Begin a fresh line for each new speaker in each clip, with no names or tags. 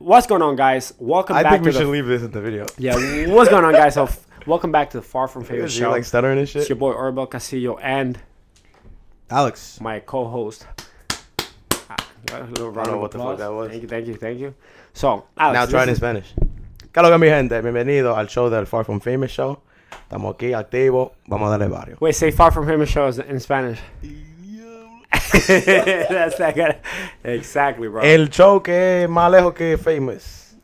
what's going on, guys? Welcome back.
I think we should leave this in the video.
Yeah, what's going on, guys? So, welcome back to the Far From Famous Show.
You like stuttering and shit?
It's your boy Herbal Castillo and
Alex,
my co-host. A little round of
what the fuck
applause.
that was.
Thank you. So, Alex,
now try it in Spanish. ¿Qué lo que mi gente? Bienvenido al show del Far From Famous Show. Estamos aquí activos. Vamos a darle varios.
Wait, say Far From Famous Show in Spanish. That's that good. Exactly, bro.
El show que es más lejos que famous.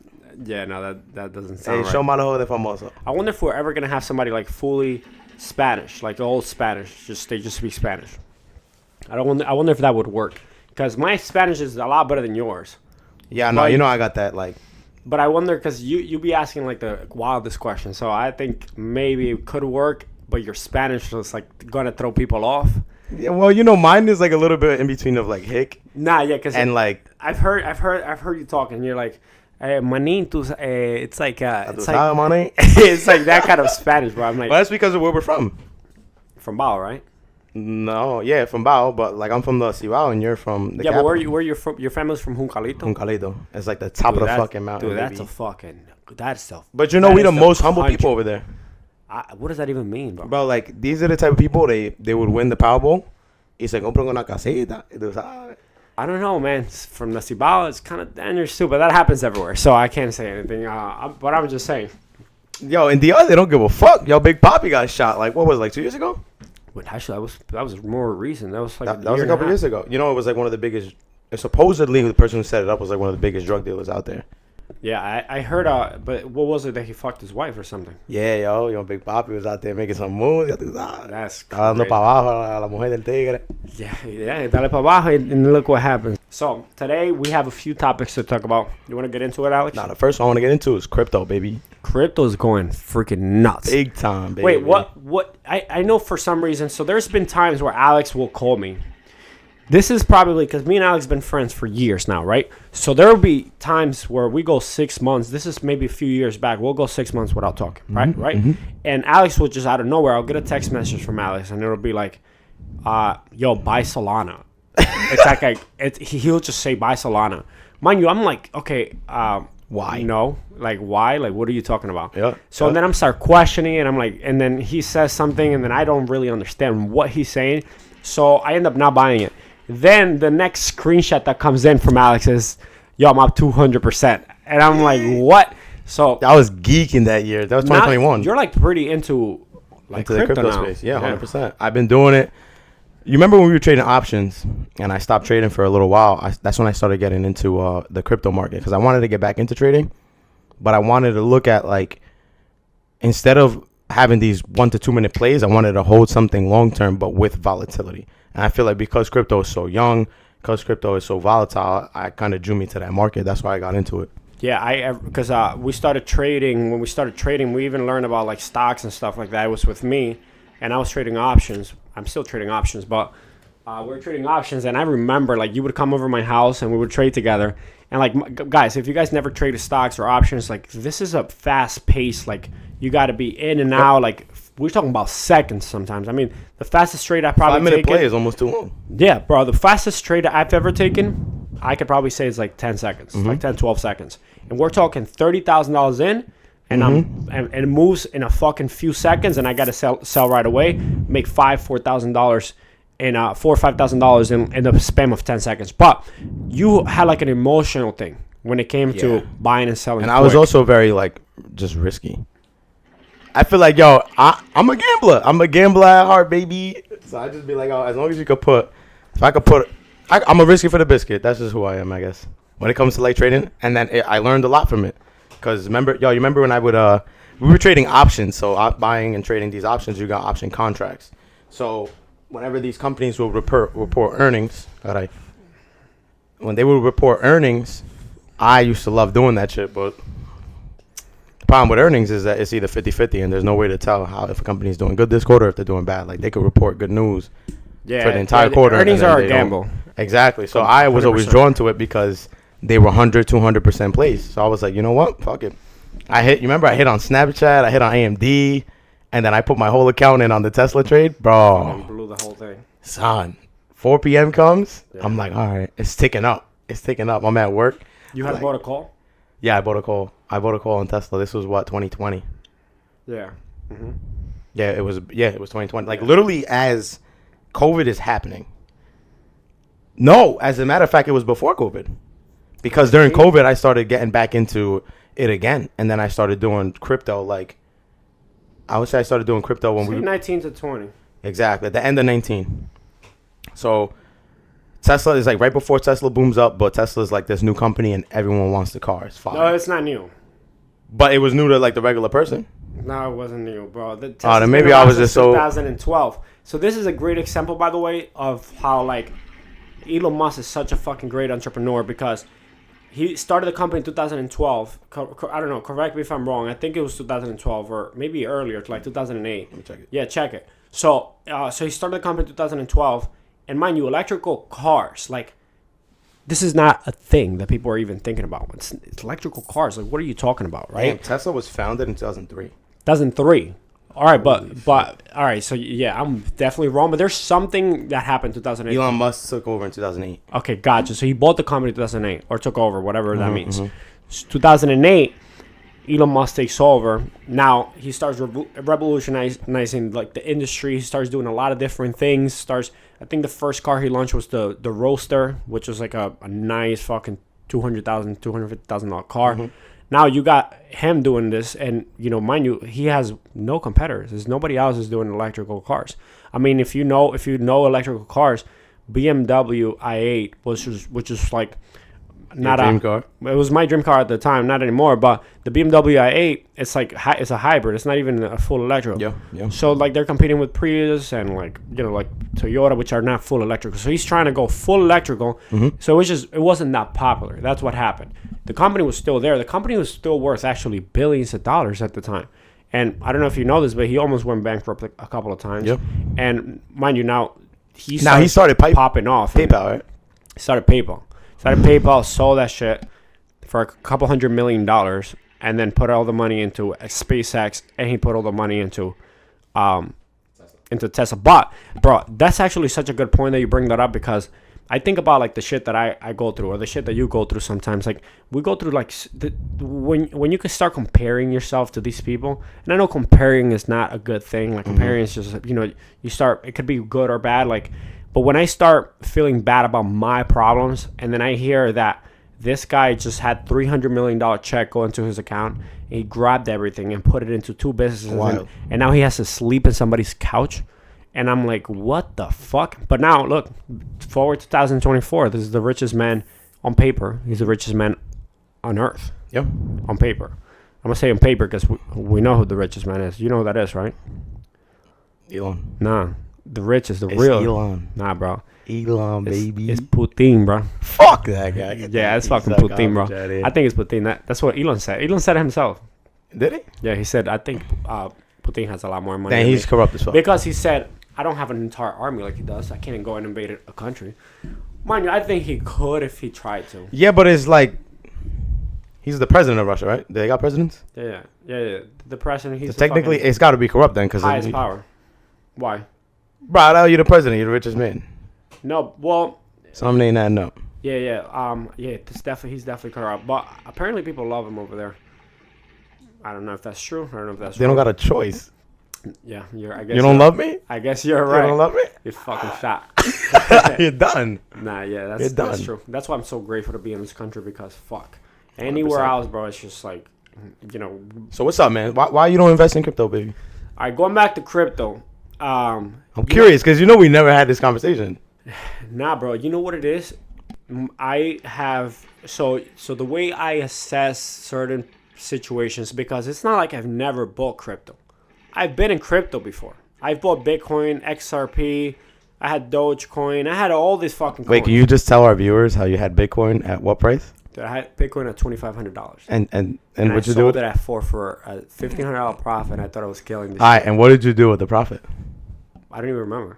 Yeah, no, that doesn't sound
El
right.
show más lejos de famoso.
I wonder if we're ever gonna have somebody like fully Spanish, like the old Spanish, they just speak Spanish. I wonder if that would work, because my Spanish is a lot better than yours.
Yeah, no, you know I got that like.
But I wonder, because you be asking like the wildest questions, so I think maybe it could work, but your Spanish is like gonna throw people off.
Yeah, well, you know, mine is like a little bit in between of like hick.
Nah, yeah, because
like
I've heard you talking. You're like, manitos. It's like
money.
it's like that kind of Spanish, bro. I'm like,
Well, that's because of where we're from.
From Bao, right?
No, yeah, from Bao, but like I'm from the Cibao and you're from the
Yeah,
capital.
but where you're from? Your family's from Juncalito.
Juncalito. It's like the top of the fucking mountain.
Dude, that's
baby.
a fucking that's the.
But you know, we the most humble people over there.
What does that even mean, bro?
Bro, like these are the type of people they would win the Powerball. Y se compran una casita.
I don't know, man. From the Cibao, it's kind of dangerous too, but that happens everywhere, so I can't say anything. But I'm just saying.
Yo, in DR, they don't give a fuck. Yo, Big Papi got shot. Like, what was it, like 2 years ago?
Wait, actually, that was more recent. That was like
that was a couple years ago. You know, it was like one of the biggest. Supposedly, the person who set it up was like one of the biggest drug dealers out there.
Yeah, I heard. But what was it that he fucked his wife or something?
Yeah, yo, Big Papi was out there making some moves.
That's
dando para abajo a la mujer del tigre.
Yeah, dale para abajo and look what happens. So today we have a few topics to talk about. You want to get into it, Alex?
Nah, the first one I want to get into is crypto, baby.
Crypto is going freaking nuts.
Big time, baby.
Wait, what? I know for some reason. So there's been times where Alex will call me. This is probably because me and Alex have been friends for years now, right? So there will be times where we go 6 months. This is maybe a few years back. We'll go 6 months without talking, right?
Mm-hmm,
right?
Mm-hmm.
And Alex will just out of nowhere, I'll get a text message from Alex, and it'll be like, yo, buy Solana. It's like he'll just say buy Solana. Mind you, I'm like, okay,
why?
No, like why? Like what are you talking about?
Yeah.
So then I'm start questioning it, and I'm like, and then he says something, and then I don't really understand what he's saying, so I end up not buying it. Then the next screenshot that comes in from Alex is, yo, I'm up 200%. And I'm like, what? So
I was geeking that year. That was 2021.
You're like pretty into
the crypto
now.
space. Yeah, 100%. I've been doing it. You remember when we were trading options and I stopped trading for a little while? That's when I started getting into the crypto market because I wanted to get back into trading. But I wanted to look at like, instead of having these 1 to 2 minute plays, I wanted to hold something long term but with volatility. And I feel like because crypto is so young, because crypto is so volatile, I kind of drew me to that market. That's why I got into it.
Yeah, because we started trading. When we started trading, we even learned about like stocks and stuff like that. It was with me, and I was trading options. I'm still trading options, but we were trading options. And I remember like you would come over my house and we would trade together. And like guys, if you guys never traded stocks or options, like this is a fast pace. Like you got to be in and out. Like we're talking about seconds sometimes. I mean, the fastest trade I probably
5 minute
taken,
play is almost too long.
Yeah, bro. The fastest trade I've ever taken, I could probably say is like 10 seconds, like 10, 12 seconds. And we're talking $30,000 in, and and it moves in a fucking few seconds, and I got to sell right away, make $4,000 in $4,000 or $5,000 in the span of 10 seconds. But you had like an emotional thing when it came to buying and selling.
And I was also very like just risky. I feel like, yo, I'm a gambler. I'm a gambler at heart, baby. So I just be like, oh, as long as you could put, I'm a risky for the biscuit. That's just who I am, I guess. When it comes to like trading, and then I learned a lot from it. Cause you remember when I would we were trading options. So buying and trading these options, you got option contracts. So whenever these companies will report earnings, when they would report earnings, I used to love doing that shit, but the problem with earnings is that it's either 50-50 and there's no way to tell if a company is doing good this quarter or if they're doing bad. Like they could report good news for the entire quarter.
Earnings are a gamble.
Exactly. So I was always drawn to it because they were 200% plays. So I was like, you know what? Fuck it. I hit on Snapchat, I hit on AMD, and then I put my whole account in on the Tesla trade. Bro.
You blew the whole thing.
Son, 4 p.m. comes. Yeah. I'm like, all right, it's ticking up. I'm at work.
You had bought a call?
Yeah, I bought a call. I bought a call on Tesla. This was what 2020.
Yeah. Mm-hmm.
Yeah, it was 2020. Like literally as COVID is happening. No, as a matter of fact, it was before COVID. Because during COVID, I started getting back into it again, and then I started doing crypto. Like, I would say I started doing crypto when we
19 to 20.
Exactly at the end of 19. So Tesla is like right before Tesla booms up, but Tesla is like this new company, and everyone wants the car. It's fine.
No, it's not new.
But it was new to like the regular person.
No, it wasn't new, bro.
Then maybe I was just so
2012. So this is a great example, by the way, of how like Elon Musk is such a fucking great entrepreneur because he started the company in 2012. I don't know. Correct me if I'm wrong. I think it was 2012 or maybe earlier, like 2008.
Let me check it.
Yeah, check it. So he started the company in 2012, and mind you, electrical cars, like, this is not a thing that people are even thinking about. It's electrical cars. Like, what are you talking about, right?
Damn, Tesla was founded in 2003.
2003. All right, but all right. So yeah, I'm definitely wrong. But there's something that happened in 2008.
Elon Musk took over in 2008.
Okay, gotcha. So he bought the company in 2008 or took over, whatever that means. 2008, Elon Musk takes over. Now he starts revolutionizing like the industry. He starts doing a lot of different things. I think the first car he launched was the Roadster, which was like a nice fucking $250,000 car. Now you got him doing this, and mind you, he has no competitors. There's nobody else is doing electrical cars. I mean, if you know electrical cars, BMW i8, which is like not
Your dream car.
It was my dream car at the time, not anymore. But the BMW i8, it's a hybrid. It's not even a full electrical.
Yeah.
So like they're competing with Prius and like Toyota, which are not full electrical. So he's trying to go full electrical. So it wasn't that popular. That's what happened. The company was still there. The company was still worth actually billions of dollars at the time. And I don't know if you know this, but he almost went bankrupt like a couple of times.
Yep.
And mind you, now he
started
popping off.
PayPal, right?
Started PayPal, sold that shit for a couple $100 million, and then put all the money into SpaceX, and he put all the money into Tesla. But bro, that's actually such a good point that you bring that up, because I think about like the shit that I go through, or the shit that you go through sometimes. Like we go through like when you can start comparing yourself to these people, and I know comparing is not a good thing. Like comparing is just it could be good or bad. Like, but when I start feeling bad about my problems, and then I hear that this guy just had $300 million check go into his account, and he grabbed everything and put it into two businesses, and now he has to sleep in somebody's couch. And I'm like, what the fuck? But now, look, forward to 2024. This is the richest man on paper. He's the richest man on earth.
Yep.
On paper. I'm going to say on paper because we know who the richest man is. You know who that is, right?
Elon.
Nah. The richest,
It's
real.
Elon.
Nah, bro.
Elon, baby.
It's Putin, bro.
Fuck that guy.
Yeah, it's fucking Putin, bro. I think it's Putin. That's what Elon said. Elon said it himself.
Did he?
Yeah, he said, I think Putin has a lot more money.
Dang, he's corrupt as fuck.
Because he said, I don't have an entire army like he does. I can't go and invade a country. Mind you, I think he could if he tried to.
Yeah, but it's like he's the president of Russia, right? They got presidents.
Yeah. The president. He's
technically, it's got to be corrupt then, because
highest power. Why?
Bro, I know you're the president. You're the richest man.
No, well.
Some ain't that no.
Yeah. He's definitely corrupt. But apparently, people love him over there. I don't know if that's true. I don't know if that's.
They don't got a choice.
Yeah, you
don't love me?
I guess you're right.
You don't love me?
You're fucking shot.
You're done.
Nah, yeah, that's true. That's why I'm so grateful to be in this country, because fuck. Anywhere
100%.
else, bro, it's just like,
So what's up, man? Why you don't invest in crypto, baby?
All right, going back to crypto.
I'm curious, because we never had this conversation.
Nah, bro. You know what it is? I have so the way I assess certain situations, because it's not like I've never bought crypto. I've been in crypto before. I've bought Bitcoin, XRP. I had Dogecoin. I had all these fucking coins.
Wait, can you just tell our viewers how you had Bitcoin at what price?
Dude, I had Bitcoin at $2,500.
And
what you do with it? I sold it at for a $1,500 profit. And I thought I was killing this.
All right, and what did you do with the profit?
I don't even remember.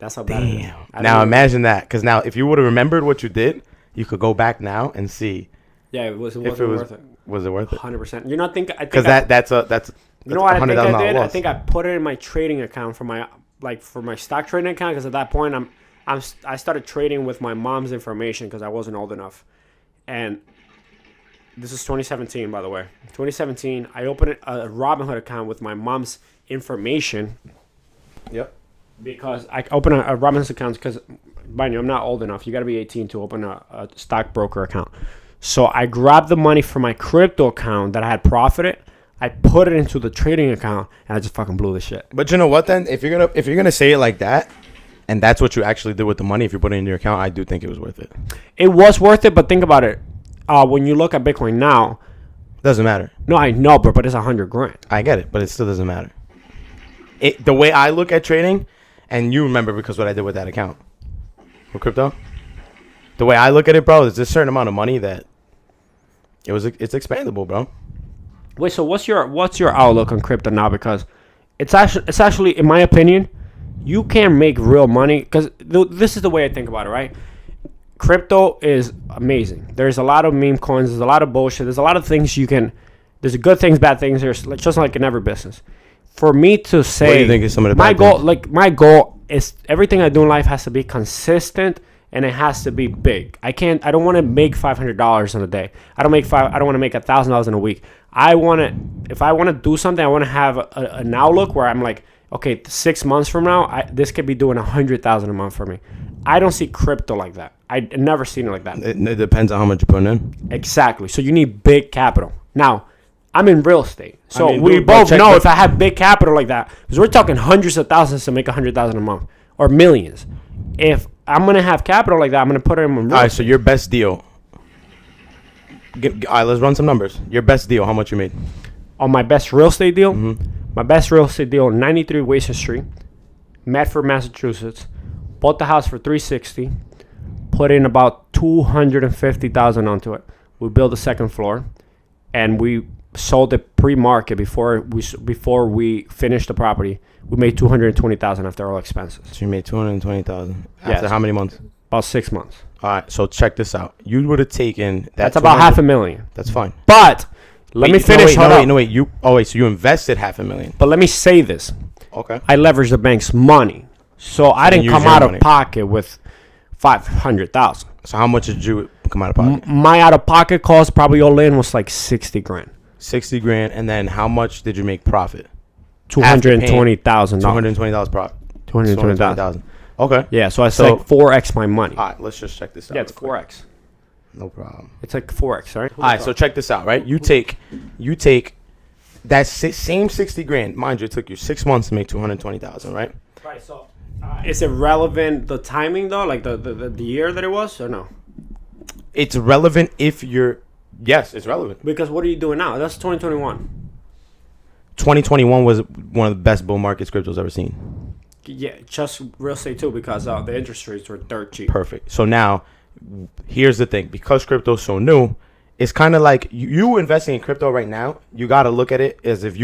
That's how bad it is.
Now imagine that, because now if you would have remembered what you did, you could go back now and see.
Yeah, it wasn't worth it.
Was it worth it?
100%. You're not thinking.
Because that's
you know what I think I did?
Loss.
I think I put it in my trading account for my stock trading account, because at that point I started trading with my mom's information because I wasn't old enough, and This is 2017, by the way. 2017. I opened a Robinhood account with my mom's information.
Yep.
Because I open a Robinhood account because, mind you, I'm not old enough. You got to be 18 to open a stockbroker account. So I grabbed the money from my crypto account that I had profited. I put it into the trading account, and I just fucking blew the shit.
But you know what? Then if you're gonna say it like that, and that's what you actually did with the money, if you put it in your account, I do think it was worth it.
It was worth it, but think about it. When you look at Bitcoin now,
Doesn't matter.
no, I know, but it's $100,000.
I get it, but it still doesn't matter. The way I look at trading, and you remember because what I did with that account with crypto. The way I look at it, bro, is a certain amount of money that it's expandable, bro.
Wait, so what's your outlook on crypto now? Because it's actually, in my opinion, you can't make real money. Because this is the way I think about it, right? Crypto is amazing. There's a lot of meme coins. There's a lot of bullshit. There's a lot of things you can. There's good things, bad things. There's just like in every business. For me to say,
What do you think is some of the
my
bad
goal,
things?
like my goal is everything I do in life has to be consistent and it has to be big. I don't want to make $500 in a day. I don't want to make $1,000 in a week. If I want to do something, I want to have an outlook where I'm like, okay, 6 months from now, this could be doing $100,000 a month for me. I don't see crypto like that. I never seen it like that.
It depends on how much you're putting in.
Exactly. So you need big capital. Now, I'm in real estate. So
I mean,
we
dude,
both
check
know
the-
if I have big capital like that, because we're talking hundreds of thousands to make $100,000 a month or millions. If I'm going to have capital like that, I'm going to put it in real
All right,
estate.
so your best deal. All right, let's run some numbers. Your best deal, how much you made?
On my best real estate deal,
Mm-hmm.
my best real estate deal, 93 Wasted Street, Medford, Massachusetts. Bought the house for $360, put in about $250,000 onto it. We built the second floor, and we sold it pre-market before we finished the property. We made $220,000 after all expenses.
So you made $220,000
Yes.
after how many months?
About 6 months.
All right, so check this out. You would have taken that.
That's about
200
$500,000.
That's fine.
But let me finish.
No,
hold up.
wait. So you invested $500,000.
But let me say this:
Okay.
I leveraged the bank's money, so I didn't
use
come
your
out
money.
of pocket with $500,000.
So how much did you come out of pocket?
My out of pocket cost probably all in was like $60,000.
$60,000, and then how much did you make profit?
$220,000.
$220 profit.
$220,000.
Okay.
Yeah, so I
So-
like 4x my money.
All right, let's just check this out.
Yeah, it's
real quick.
4x.
No problem.
It's like 4x, right?
All right, so check this out, right? You take that same $60,000. Mind you, it took you 6 months to make $220,000, right?
Right. So, is it relevant the timing though, like the year that it was, or no?
It's relevant if you're. Yes, it's relevant.
Because what are you doing now? That's 2021.
2021 was one of the best bull markets crypto's ever seen.
Yeah, just real estate too, because the interest rates were dirt cheap.
Perfect. So now, here's the thing. Because crypto's so new, it's kind of like you investing in crypto right now, you got to look at it as if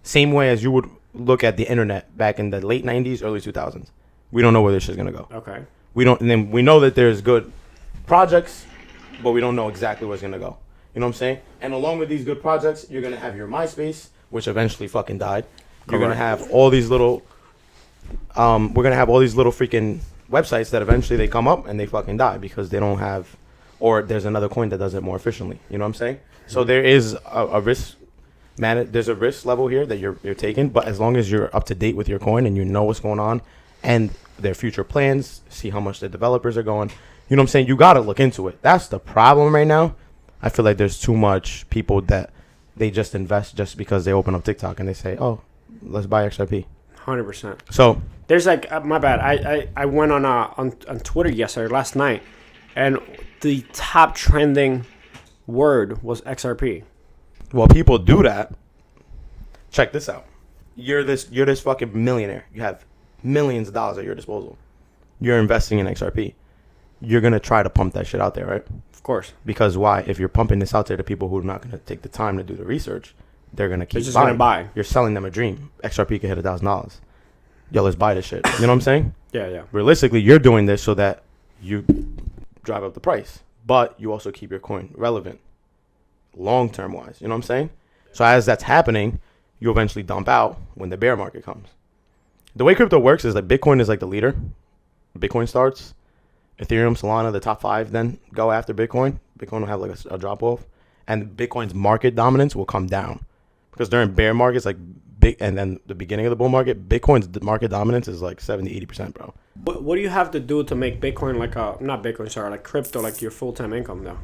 same way as you would look at the internet back in the late 90s, early 2000s. We don't know where this shit's going to go.
Okay.
And then we know that there's good projects, but we don't know exactly where it's going to go. You know what I'm saying? And along with these good projects, you're going to have your MySpace, which eventually fucking died. You're going to have all these little, we're going to have all these little freaking websites that eventually they come up and they fucking die because they don't have, or there's another coin that does it more efficiently. You know what I'm saying? So there is a risk, there's a risk level here that you're taking, but as long as you're up to date with your coin and you know what's going on and their future plans, see how much the developers are going, you know what I'm saying? You got to look into it. That's the problem right now. I feel like there's too much people that they just invest just because they open up TikTok and they say, oh, let's buy XRP.
100%.
So
There's like my bad. I went on Twitter last night, and the top trending word was XRP.
well, people do that. Check this out. You're this fucking millionaire. You have millions of dollars at your disposal. You're investing in XRP. You're going to try to pump that shit out there, right?
Of course.
Because why? If you're pumping this out there to people who are not going to take the time to do the research, they're going to keep
They're just
buying.
gonna buy.
You're selling them a dream. XRP could hit $1,000. Yo, let's buy this shit. You know what I'm saying?
Yeah.
Realistically, you're doing this so that you drive up the price, but you also keep your coin relevant long-term wise. You know what I'm saying? So as that's happening, you eventually dump out when the bear market comes. The way crypto works is that Bitcoin is like the leader. Bitcoin starts. Ethereum, Solana, the top 5 then go after Bitcoin. Bitcoin will have like a drop off. and Bitcoin's market dominance will come down. Because during bear markets, like big, and then the beginning of the bull market, Bitcoin's market dominance is like 70-80%, bro.
What do you have to do to make Bitcoin not Bitcoin, sorry, like crypto, like your full-time income though?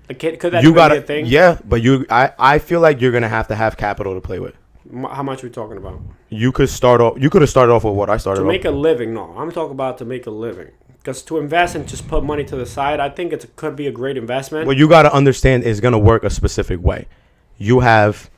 Like, could that be a thing?
Yeah, but I feel like you're gonna have to have capital to play with.
How much are we talking about?
You could have started off with what I started
To
off.
make a living, no. I'm talking about to make a living. Because to invest and just put money to the side, I think it could be a great investment.
What you got to understand is going to work a specific way. You have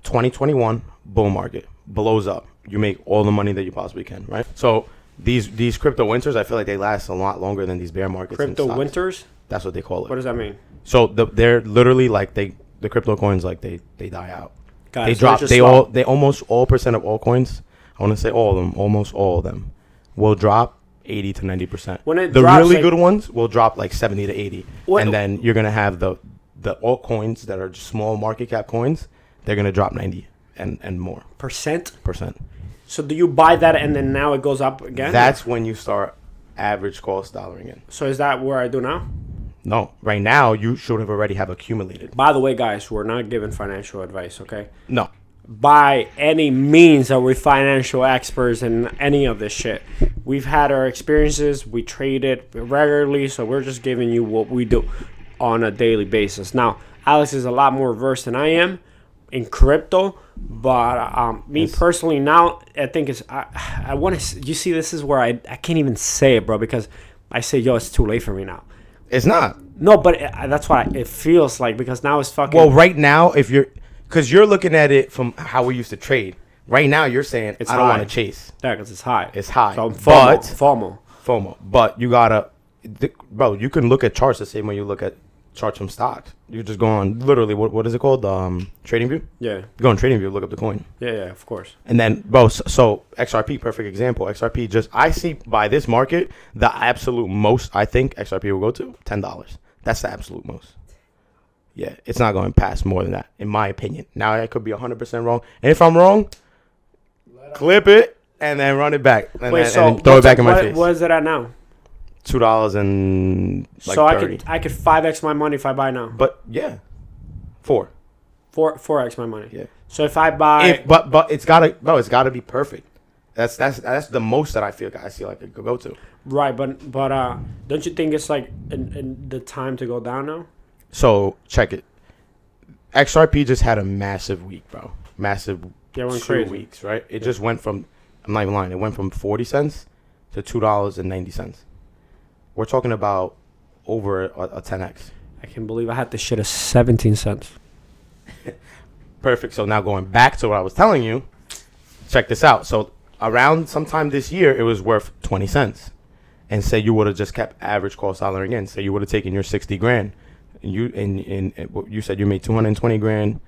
2021 bull market, blows up. You make all the money that you possibly can, right? So these crypto winters, I feel like they last a lot longer than these bear markets.
Crypto winters?
That's what they call it.
What does that mean?
So they're literally like the crypto coins, like they die out. They
So
drop. They almost all percent of all coins. I want to say all of them. Almost all of them will drop 80 to 90%.
When it
the
drops,
really
like,
good ones will drop like 70 to 80, and then you're gonna have the altcoins that are just small market cap coins. They're gonna drop 90 and more
percent.
So
do you buy that and then now it goes up again?
that's when you start average cost dollaring in.
So is that where I do now?
No, right now you should have already have accumulated.
By the way, guys, we're not giving financial advice, okay?
No.
By any means are we financial experts in any of this shit. We've had our experiences. We trade it regularly, so we're just giving you what we do on a daily basis. Now, Alex is a lot more versed than I am in crypto, but me personally now, I think it's I want to. You see, this is where I can't even say it, bro, because I say, yo, it's too late for me now.
It's not.
No, but that's what it feels like, because now it's fucking.
Well, right now, because you're looking at it from how we used to trade. Right now, you're saying I don't want to chase.
Yeah, because it's high.
It's high.
So
FOMO. But you gotta, bro. You can look at charts the same way you look at charts from stocks. You just go on literally what is it called? Trading View.
Yeah.
You go on Trading View, look up the coin.
Yeah, of course.
And then, bro. So XRP, perfect example. XRP I see by this market the absolute most I think XRP will go to $10. That's the absolute most. Yeah, it's not going past more than that, in my opinion. Now, I could be 100% wrong. And if I'm wrong, clip it and then run it back. And throw it back in my face.
What is it at now?
$2 and like
so
30.
I could 5x my money if I buy now.
But, yeah.
4x my money.
Yeah.
So if I buy...
But it's got to be perfect. That's the most that I feel like it could go to.
Right, but don't you think it's like in the time to go down now?
So, check it. XRP just had a massive week, bro. Massive 2 weeks, right? It just went from, I'm not even lying, it went from 40 cents to $2.90. We're talking about over a 10x.
I can't believe I had this shit at 17 cents.
Perfect. So now going back to what I was telling you, check this out. So around sometime this year, it was worth 20 cents. And say you would have just kept average cost dollaring in. Say you would have taken your 60 grand. And you said you made 220 grand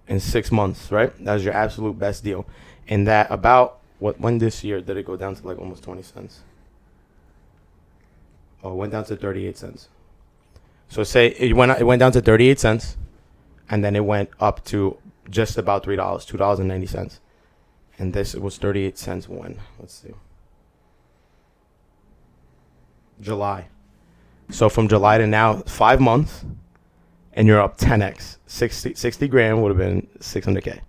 in 6 months, right? That was your absolute best deal. And that when this year did it go down to like almost 20 cents? Oh, it went down to 38 cents. So say it went down to 38 cents, and then it went up to just about $3, $2.90. And this was 38 cents when? Let's see. July. So from July to now, 5 months, and you're up 10x. 60 grand would have been 600K.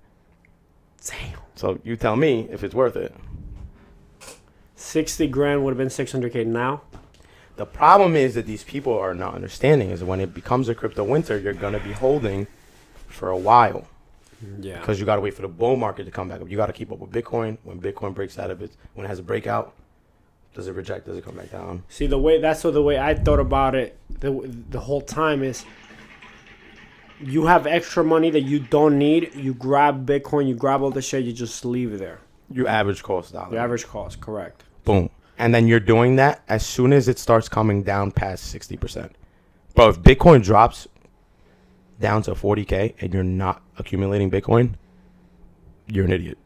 Damn.
So you tell me if it's worth it.
60 grand would have been 600K now.
The problem is that these people are not understanding is when it becomes a crypto winter, you're going to be holding for a while.
Yeah.
Because you got to wait for the bull market to come back up. You got to keep up with Bitcoin. When Bitcoin breaks out of it, when it has a breakout, does it reject? Does it come back down?
See, the way I thought about it the whole time is you have extra money that you don't need. You grab Bitcoin, you grab all the shit, you just leave it there.
Your average cost dollar.
Your average cost, correct.
Boom. And then you're doing that as soon as it starts coming down past 60%. Bro, if Bitcoin drops down to 40K and you're not accumulating Bitcoin, you're an idiot.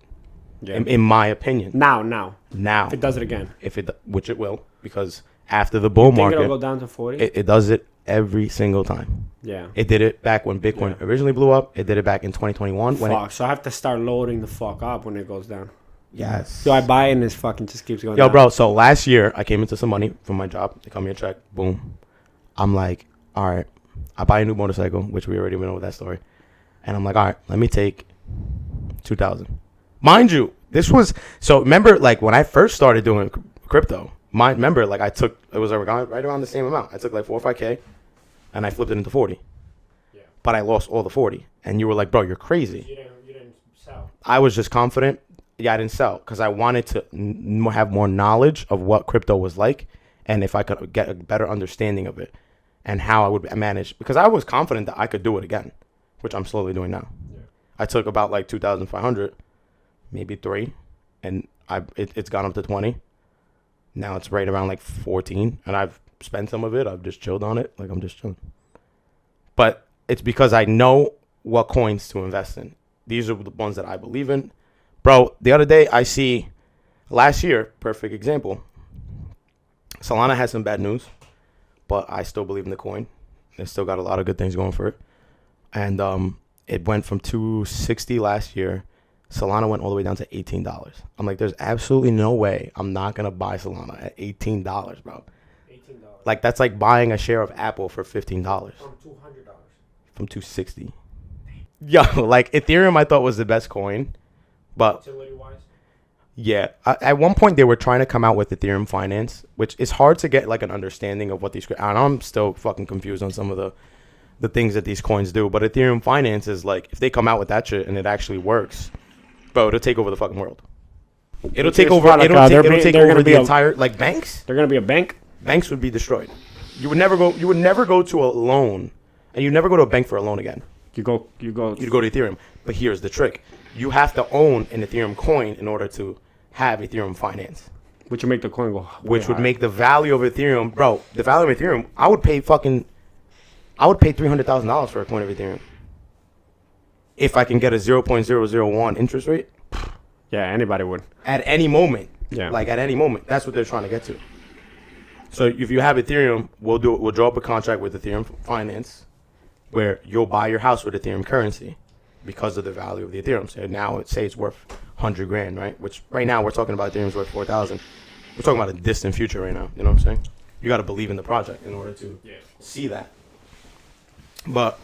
Yeah. In my opinion.
Now.
If
it does it again.
Which it will, because after the bull market,
it'll go down to 40?
It does it every single time.
Yeah.
It did it back when Bitcoin originally blew up. It did it back in 2021.
So I have to start loading the fuck up when it goes down.
Yes.
So I buy it and this fucking just keeps going
down.
Yo,
bro, so last year I came into some money from my job. They cut me a check. Boom. I'm like, all right, I buy a new motorcycle, which we already went over that story. And I'm like, all right, let me take 2,000. Mind you, this was, so remember, like, when I first started doing crypto, remember, like, it was right around the same amount. I took like 4 or 5K, and I flipped it into 40.
Yeah.
But I lost all the 40. And you were like, bro, you're crazy.
You didn't sell.
I was just confident. Yeah, I didn't sell because I wanted to have more knowledge of what crypto was like, and if I could get a better understanding of it and how I would manage, because I was confident that I could do it again, which I'm slowly doing now. Yeah. I took about like 2,500, maybe 3, and it's gone up to 20. Now it's right around like 14, and I've spent some of it. I've just chilled on it, like I'm just chilling. But it's because I know what coins to invest in. These are the ones that I believe in. Bro, the other day I see, last year, perfect example. Solana has some bad news, but I still believe in the coin. It's still got a lot of good things going for it. And it went from 260 last year. Solana went all the way down to $18. I'm like, there's absolutely no way I'm not going to buy Solana at $18, bro. $18. Like, that's like buying a share of Apple for $15. From $200. From 260. Yo, like, Ethereum I thought was the best coin. But yeah, at one point they were trying to come out with Ethereum finance, which is hard to get like an understanding of what these. And I'm still fucking confused on some of the things that these coins do. But Ethereum finance is like, if they come out with that shit and it actually works, bro, it'll take over the fucking world. It'll take over. It'll take over the entire like banks.
They're gonna be a bank.
Banks would be destroyed. You would never go to a loan, and you never go to a bank for a loan again.
You go to
Ethereum. But here's the trick. You have to own an Ethereum coin in order to have Ethereum finance.
Which would make the coin go
Which would make the value of Ethereum, bro, the value of Ethereum, I would pay $300,000 for a coin of Ethereum. If I can get a 0.001 interest rate.
Yeah, anybody would.
At any moment.
Yeah.
Like at any moment. That's what they're trying to get to. So if you have Ethereum, we'll draw up a contract with Ethereum finance where you'll buy your house with Ethereum currency. Because of the value of the Ethereum. So now it's worth $100,000, right? Which right now we're talking about Ethereum's worth 4,000. We're talking about a distant future right now. You know what I'm saying? You got to believe in the project in order to see that. But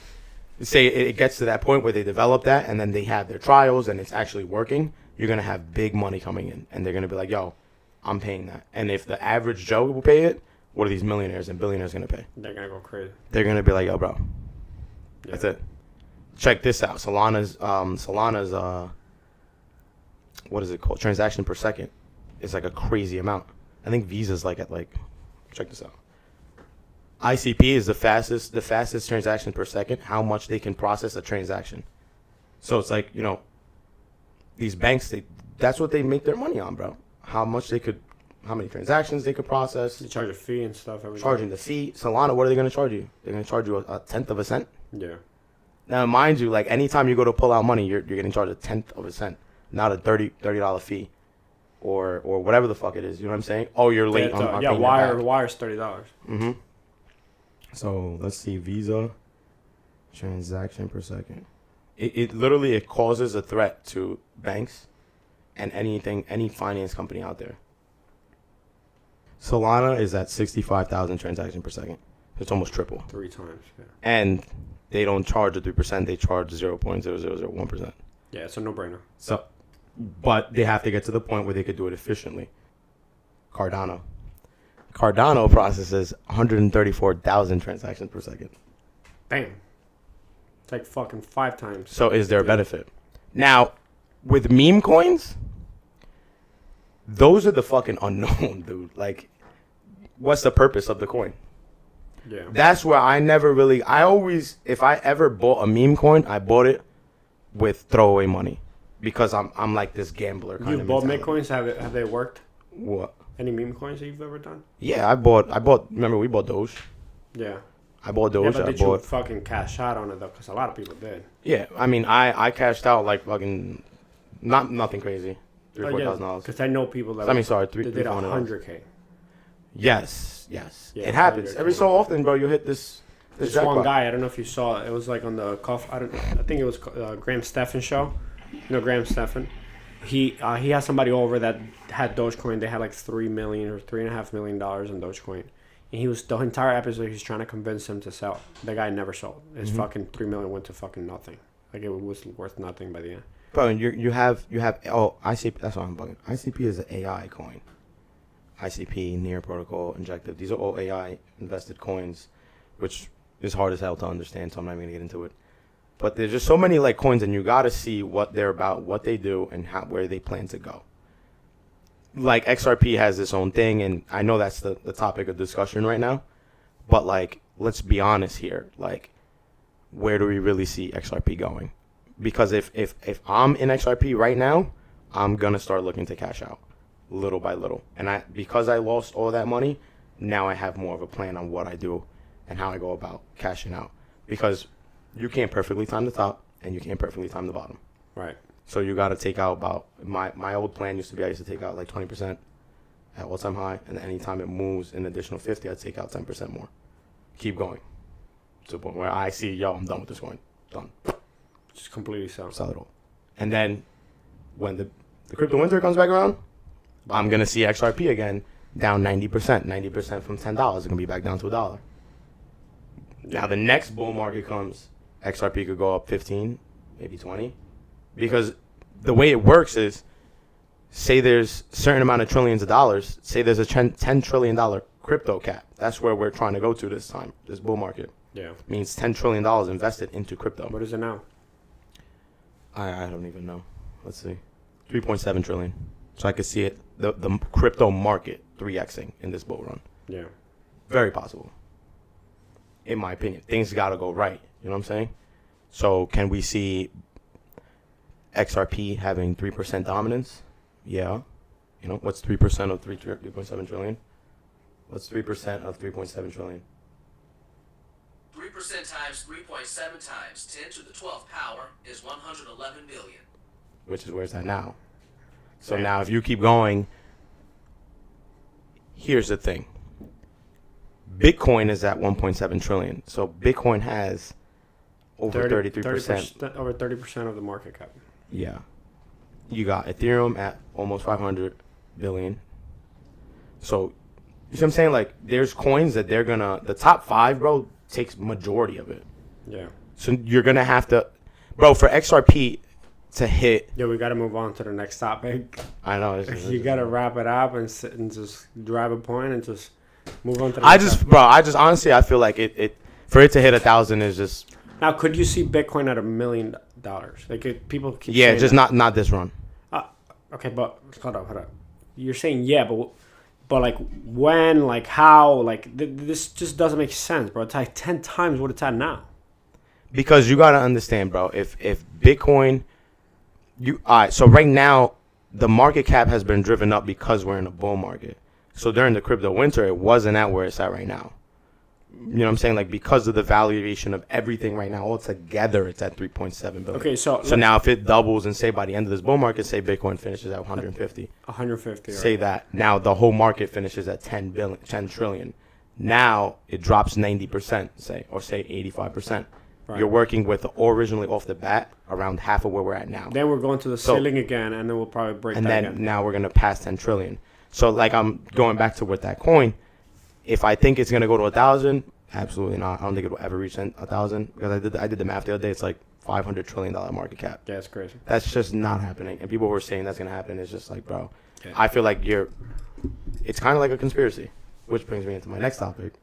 say it gets to that point where they develop that and then they have their trials and it's actually working. You're going to have big money coming in and they're going to be like, yo, I'm paying that. And if the average Joe will pay it, what are these millionaires and billionaires going to pay?
They're going to go crazy.
They're going to be like, yo, bro, that's it. Check this out. Solana's what is it called? Transaction per second is like a crazy amount. I think Visa's like check this out. ICP is the fastest transaction per second, how much they can process a transaction. So it's like, these banks, that's what they make their money on, bro. How many transactions they could process.
They charge a fee and stuff.
Charging the fee. Solana, what are they going to charge you? They're going to charge you a tenth of a cent?
Yeah.
Now, mind you, like anytime you go to pull out money, you're getting charged a tenth of a cent, not a $30 fee, or whatever the fuck it is. You know what I'm saying? Oh, you're late.
Wire's $30.
Mm-hmm. So let's see, Visa transaction per second. It literally causes a threat to banks and any finance company out there. Solana is at 65,000 transactions per second. It's almost triple.
3 times. Yeah.
And they don't charge a 3%. They charge 0.0001%.
Yeah, it's a no-brainer.
So, but they have to get to the point where they could do it efficiently. Cardano processes 134,000 transactions per second.
Damn. It's like fucking 5 times.
So is there a benefit? Now, with meme coins, those are the fucking unknown, dude. Like, what's the purpose of the coin?
Yeah.
That's where if I ever bought a meme coin, I bought it with throwaway money because I'm like this gambler kind of.
You bought meme coins? Have they worked?
What?
Any meme coins that you've ever done?
Yeah, I bought. Remember, we bought Doge.
Yeah.
I bought Doge.
Yeah, but did you fucking cash out on it though? Because a lot of people did.
Yeah, I mean, I cashed out like fucking, nothing crazy, $3,000-$4,000.
Because I know people that.
They
did $100K.
Yes.
Yeah,
it happens every so often, bro. You hit this
one guy. I don't know if you saw it. It was like on the I think it was Graham Stephan show. You know Graham Stephan. He had somebody over that had Dogecoin. They had like $3 million or $3.5 million in Dogecoin. And the entire episode, he's trying to convince him to sell. The guy never sold. His fucking $3 million went to fucking nothing. Like, it was worth nothing by the end.
Bro, and you have ICP. That's what I'm bugging. ICP is an AI coin. ICP, Near Protocol, Injective. These are all AI invested coins, which is hard as hell to understand. So I'm not even gonna get into it. But there's just so many like coins, and you gotta see what they're about, what they do, and where they plan to go. Like XRP has its own thing, and I know that's the topic of discussion right now. But like, let's be honest here. Like, where do we really see XRP going? Because if I'm in XRP right now, I'm gonna start looking to cash out, little by little. And because I lost all that money, now I have more of a plan on what I do and how I go about cashing out. Because you can't perfectly time the top, and you can't perfectly time the bottom.
Right.
So you got to take out about my old plan used to be I used to take out like 20% at all time high, and anytime it moves an additional 50, I'd take out 10% more. Keep going to the point where I see, I'm done with this coin, done.
Just completely sell.
Sell it all, and then when the crypto winter comes back around, I'm gonna see XRP again down 90%. 90% from $10 is gonna be back down to $1. Now the next bull market comes, XRP could go up 15, maybe 20. Because the way it works is, say there's a certain amount of trillions of dollars, say there's a $10 trillion crypto cap. That's where we're trying to go to this time, this bull market.
Yeah.
Means $10 trillion invested into crypto.
What is it now?
I don't even know. Let's see. 3.7 trillion. So I could see it, the crypto market 3xing in this bull run.
Yeah.
Very possible. In my opinion. Things got to go right. You know what I'm saying? So can we see XRP having 3% dominance? Yeah. You know, what's 3% of 3.7 trillion? What's 3% of 3.7 trillion?
3% times 3.7 times 10 to the 12th power is 111 billion.
Which is where it's at now. So now if you keep going, here's the thing. Bitcoin is at 1.7 trillion. So Bitcoin has over 33%.
Over 30% of the market cap.
Yeah. You got Ethereum at almost 500 billion. So, you see what I'm saying? Like, there's coins that they're gonna, the top 5, bro, takes majority of it.
Yeah.
So, you're gonna have to, bro, for XRP to hit.
Yeah, we gotta move on to the next topic.
I know.
You gotta wrap it up and sit and just drive a point and just move on to the next topic.
I just honestly, I feel like it for it to hit 1,000 is just.
Now, could you see Bitcoin at $1 million? Like, if people keep
yeah,
saying
just
that.
not this run.
Okay, but hold up. You're saying yeah, but like when, like how, like this just doesn't make sense, bro. It's like 10 times what it's at now.
Because you gotta understand, bro. If Bitcoin, so right now the market cap has been driven up because we're in a bull market. So during the crypto winter, it wasn't at where it's at right now. You know what I'm saying? Like, because of the valuation of everything right now, all together, it's at 3.7 billion.
Okay, so
now if it doubles and say by the end of this bull market, say Bitcoin finishes at 150.
150.
Say
right.
that. Now the whole market finishes at 10 trillion. Now it drops 90%, say 85%.
Right.
You're working with originally off the bat around half of where we're at now.
Then we're going to the ceiling again, and then we'll probably break
and
that
then
again.
Now we're going to pass 10 trillion. So, like, I'm going back to with that coin. If I think it's going to go to 1,000, absolutely not. I don't think it will ever reach 1,000 because I did the math the other day. It's like $500 trillion market cap.
Yeah, it's crazy.
That's just not happening. And people who are saying that's going to happen is just like, bro,
yeah.
I feel like it's kind of like a conspiracy, which brings me into my next topic.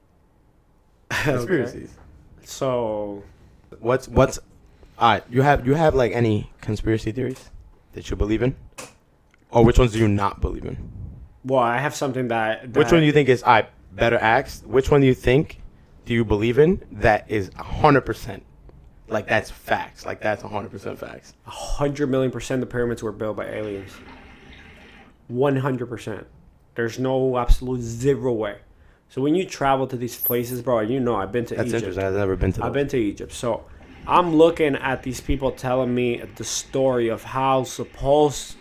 Conspiracies.
Okay. So,
what's all right, you have like any conspiracy theories that you believe in? Or which ones do you not believe in?
well, I have something that
Which one do you think is better asked? Which one do you believe in that is 100%? Like, that's facts. Like, that's 100% facts.
100,000,000% the pyramids were built by aliens. 100%. There's no absolute zero way. So when you travel to these places, bro, you know I've been to
That's
Egypt.
interesting. I've never been to.
I've been to Egypt. So I'm looking at these people telling me the story of how supposedly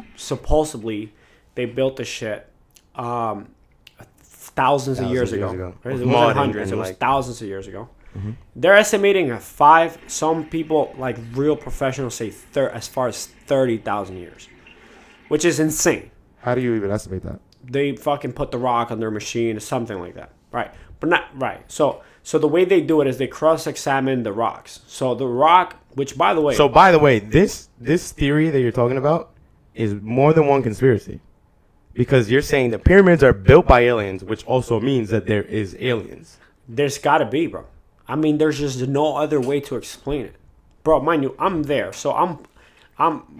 they built the shit thousands of years ago. It wasn't hundreds. It was thousands of years ago. Mm-hmm. They're estimating some people, like real professionals, say as far as 30,000 years, which is insane.
How do you even estimate that?
They fucking put the rock on their machine or something like that. Right. But not right. So the way they do it is they cross-examine the rocks. So the rock, which by the way,
So by the way, this theory that you're talking about is more than one conspiracy, because you're saying the pyramids are built by aliens, which also means that there is aliens.
there's got to be, bro. I mean, there's just no other way to explain it, bro. Mind you, I'm there, so I'm.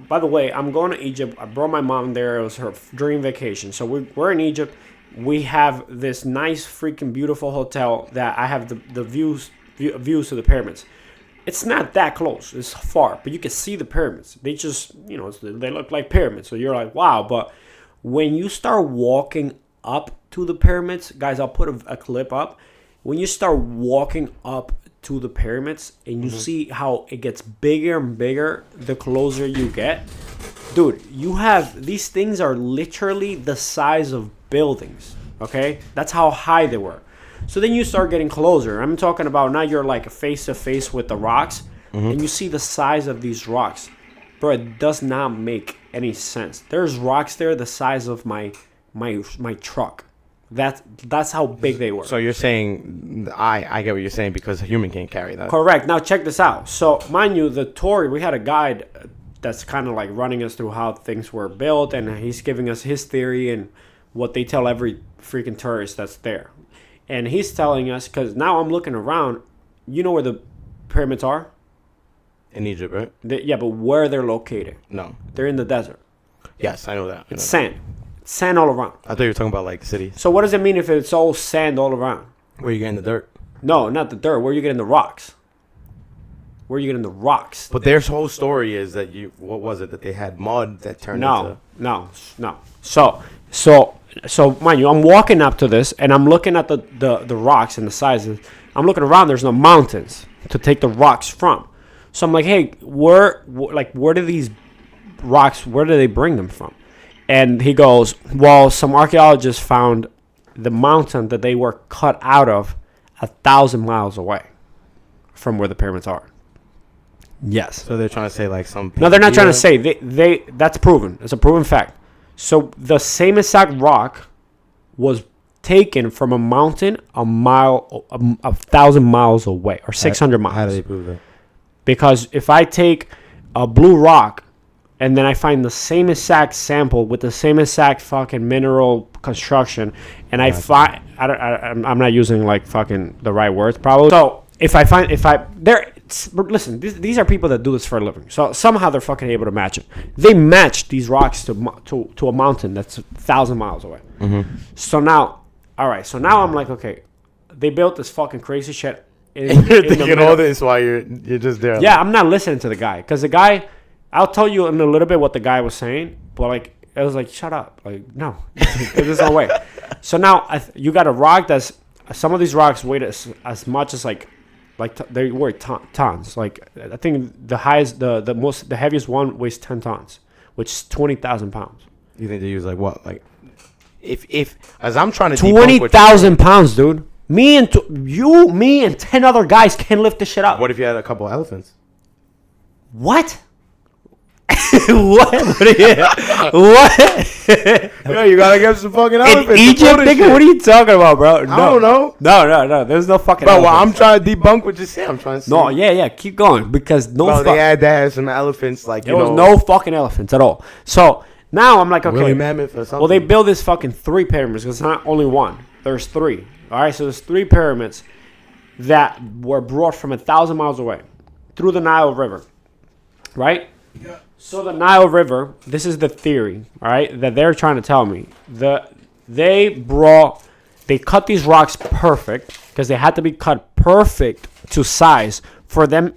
By the way, I'm going to Egypt. I brought my mom there. It was her dream vacation. So we're in Egypt. We have this nice, freaking beautiful hotel that I have the views to the pyramids. It's not that close. It's far, but you can see the pyramids. They just, they look like pyramids. So you're like, wow. But when you start walking up to the pyramids, guys, I'll put a clip up. When you start walking up to the pyramids and you see how it gets bigger and bigger the closer you get, dude, these things are literally the size of buildings. Okay, that's how high they were. So then you start getting closer. I'm talking about now you're like face to face with the rocks, and you see the size of these rocks, bro. It does not make any sense. There's rocks there the size of my truck. That's how big they were.
So you're saying I get what you're saying, because a human can't carry that.
Correct. Now check this out. So mind you, the tour, we had a guide that's kind of like running us through how things were built, and he's giving us his theory and what they tell every freaking tourist that's there. And he's telling us, because now I'm looking around, you know where the pyramids are?
In Egypt, right?
Yeah, but where they're located?
No.
They're in the desert.
Yes, I know that.
It's sand. It's sand all around.
I thought you were talking about like cities.
So what does it mean if it's all sand all around?
Where you getting the dirt?
No, not the dirt. Where are you getting the rocks? Where are you getting the rocks?
But their whole story is that what was it, that they had mud that turned into...
No. So mind you, I'm walking up to this and I'm looking at the rocks and the sizes. I'm looking around. There's no mountains to take the rocks from. So I'm like, hey, where do these rocks? Where do they bring them from? And he goes, well, some archaeologists found the mountain that they were cut out of 1,000 miles away from where the pyramids are. Yes.
So they're trying to say like some...
No, they're not trying to say. They that's proven. It's a proven fact. So the same exact rock was taken from a mountain a 1,000 miles away, or 600 miles.
How do they prove that?
Because if I take a blue rock and then I find the same exact sample with the same exact fucking mineral construction, and I find I'm not using like fucking the right words probably. So listen, these are people that do this for a living. So somehow they're fucking able to match it. They match these rocks to a mountain that's 1,000 miles away.
Mm-hmm.
So now, all right. So now I'm like, okay, they built this fucking crazy shit.
And you're thinking all this while you're just there.
Yeah, I'm not listening to the guy, because the guy, I'll tell you in a little bit what the guy was saying, but like it was like, shut up, like no, there's no way. So now you got a rock that's, some of these rocks weigh as much as like they weigh tons. Like I think the highest, the heaviest one weighs 10 tons, which is 20,000 pounds.
You think they use like what? Like if as I'm trying to
20,000 pounds, dude. Me and 10 other guys can lift this shit up.
What if you had a couple of elephants?
What? What? What?
No, you gotta get some fucking elephants.
In Egypt, nigga? What are you talking about, bro? No.
I don't know.
No. There's no fucking
Bro, well,
elephants.
I'm trying to debunk what you say. I'm trying to say.
No, yeah. Keep going, because
They had to have some elephants, like,
there was no fucking elephants at all. So now I'm like, okay.
Woolly mammoth or something.
Well, they build this fucking 3 pyramids, because it's not only one. There's 3. All right, so there's 3 pyramids that were brought from 1,000 miles away through the Nile River, right? Yeah. So the Nile River, this is the theory, all right, that they're trying to tell me. They cut these rocks perfect, because they had to be cut perfect to size for them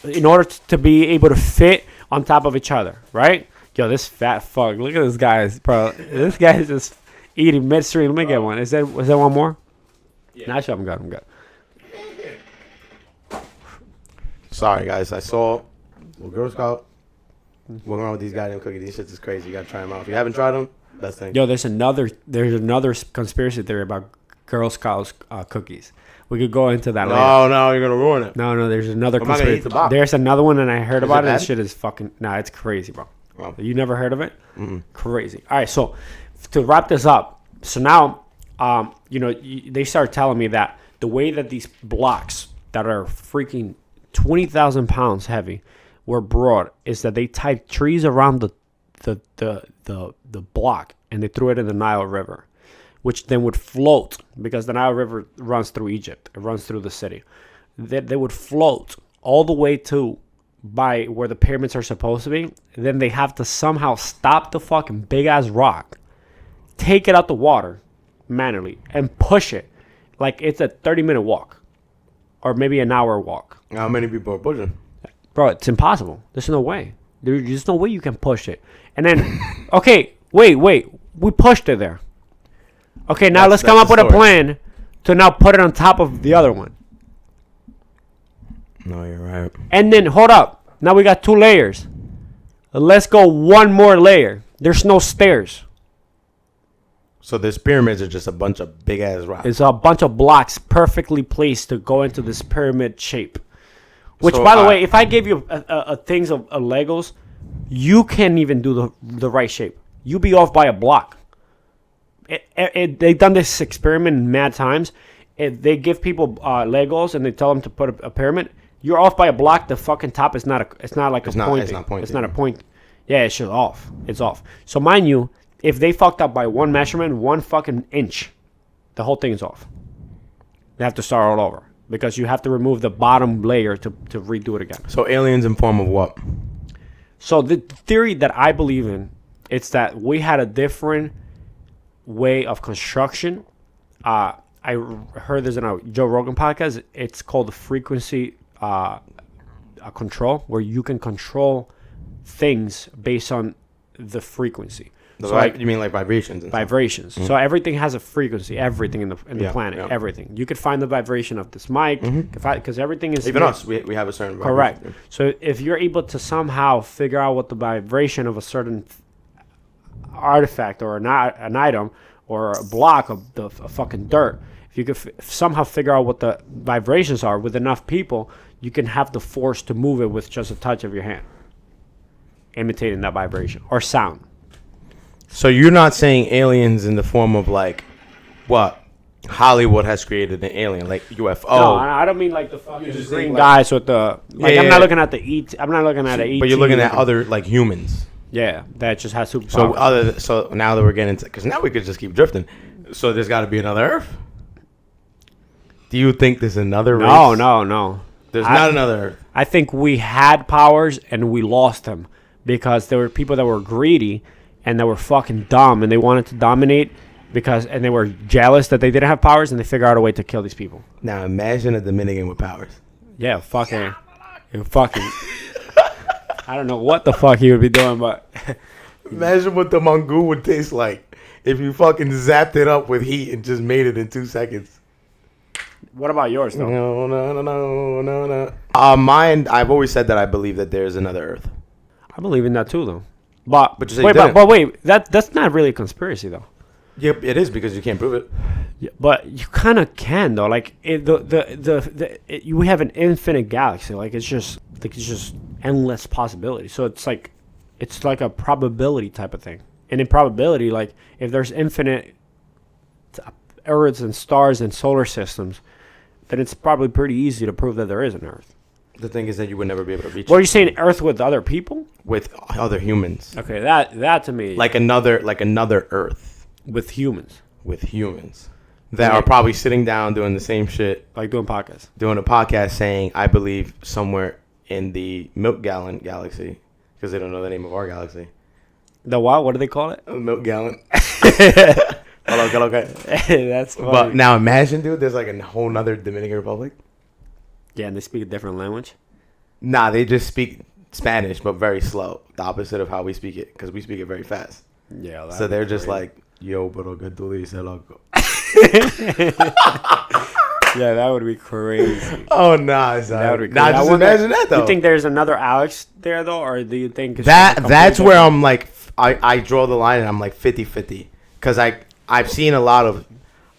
in order to be able to fit on top of each other, right? Yo, this fat fuck, look at this guy, bro. This guy is just eating midstream. Let me get one. Was there one more? Yeah. Nah, I'm good.
Sorry, guys. I saw Girl Scout walking around with these goddamn cookies. These shits is crazy. You gotta try them out. If you haven't tried them, best thing.
Yo, there's another conspiracy theory about Girl Scouts cookies. We could go into that later.
No, you're gonna ruin it.
No, there's another
I'm not gonna eat
conspiracy.
the box.
There's another one, and I heard about it.
bad?
This shit is fucking. Nah, it's crazy, bro.
Oh.
You never heard of it?
Mm-mm.
Crazy. All right, so to wrap this up, so now they started telling me that the way that these blocks that are freaking 20,000 pounds heavy were brought is that they tied trees around the block and they threw it in the Nile River, which then would float because the Nile River runs through Egypt. It runs through the city. They would float all the way to by where the pyramids are supposed to be. Then they have to somehow stop the fucking big ass rock, take it out the water manually, and push it like it's a 30-minute walk or maybe an hour walk.
How many people are pushing?
Bro, it's impossible. There's no way. There's no way you can push it. And then, okay, wait. We pushed it there. Okay, now let's come up with a plan to now put it on top of the other one.
No, you're right.
And then, hold up. Now we got 2 layers. Let's go 1 more layer. There's no stairs.
So these pyramids are just a bunch of big ass rocks.
It's a bunch of blocks perfectly placed to go into this pyramid shape. Which,
So,
by the way, if I gave you a things of Legos, you can't even do the right shape. You be off by a block. They've done this experiment mad times. They give people Legos and they tell them to put a pyramid. You're off by a block. The fucking top is not a. It's not like
It's
a
not-
point.
it's not pointing.
It's not a point. Yeah, it's just off. It's off. So mind you, if they fucked up by 1 measurement, 1 fucking inch, the whole thing is off. They have to start all over because you have to remove the bottom layer to redo it again.
So aliens in form of what?
So the theory that I believe in, it's that we had a different way of construction. I heard this in a Joe Rogan podcast. It's called the frequency control, where you can control things based on the frequency.
You mean like vibrations? And
Vibrations.
Mm-hmm.
So everything has a frequency. Everything in the planet.
Yeah.
Everything. You could find the vibration of this mic because everything is
Even us, we have a certain
correct.
vibration.
So if you're able to somehow figure out what the vibration of a certain artifact or an item or a block of a fucking dirt, if you could somehow figure out what the vibrations are with enough people, you can have the force to move it with just a touch of your hand, imitating that vibration or sound.
So you're not saying aliens in the form of like what Hollywood has created an alien, like UFO.
No, I don't mean like the fucking
just
green
think,
guys with the like.
Yeah,
I'm
yeah.
not looking at the ET. I'm not looking at an ET.
But you're looking at other like humans.
Yeah, that just has superpowers.
So now that we're getting into, because now we could just keep drifting. So there's got to be another Earth. Do you think there's another race?
No.
There's not another Earth.
I think we had powers and we lost them because there were people that were greedy and that were fucking dumb and they wanted to dominate and they were jealous that they didn't have powers and they figured out a way to kill these people.
Now imagine a Dominican with powers.
Yeah, fucking. I don't know what the fuck he would be doing, but
Imagine what the mangoo would taste like if you fucking zapped it up with heat and just made it in 2 seconds.
what about yours though?
No. Mine, I've always said that I believe that there's another Earth.
I believe in that too though. But
you say
wait,
you didn't.
but wait, that's not really a conspiracy though.
Yep, it is because you can't prove it.
Yeah, but you kind of can though. Like we have an infinite galaxy. Like it's just endless possibilities. So it's like a probability type of thing. And in probability, like if there's infinite Earths and stars and solar systems, then it's probably pretty easy to prove that there is an Earth.
The thing is that you would never be able to reach
What are
it
you saying? Earth with other people?
with other humans.
Okay, that to me,
Like another Earth
with humans,
with humans that are probably sitting down doing the same shit,
like doing podcasts.
doing a podcast saying, I believe somewhere in the Milk Gallon galaxy, because they don't know the name of our galaxy.
The what? What do they call it?
Milk Gallon. Okay.
That's funny.
But now imagine, dude, there's like a whole nother Dominican Republic.
Yeah, and they speak a different language.
Nah, they just speak Spanish, but very slow. The opposite of how we speak it, because we speak it very fast.
Yeah.
So they're just like, yo, pero que tú dices, loco.
Yeah, that would be crazy.
Oh, nah, son.
That would be crazy.
Nah, just imagine that, though.
You think there's another Alex there, though? Or do you think... it's
That's
completely
where
different?
I'm like, I draw the line and I'm like 50-50. Because I've seen a lot of...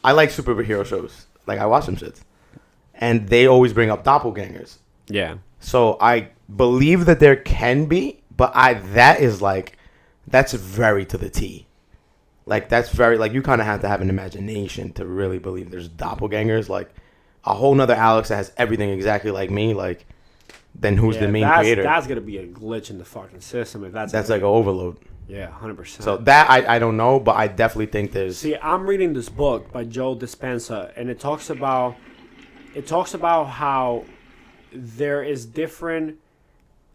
I like superhero shows. Like, I watch them shits. And they always bring up doppelgangers.
Yeah.
So I believe that there can be, but that's very to the T. Like, that's very, like, you kind of have to have an imagination to really believe there's doppelgangers. Like, a whole nother Alex that has everything exactly like me. Like, then who's the main creator?
That's gonna be a glitch in the fucking system. If that's
like an overload.
Yeah, 100%.
So that I don't know, but I definitely think there's.
See, I'm reading this book by Joe Dispenza, and it talks about how there is different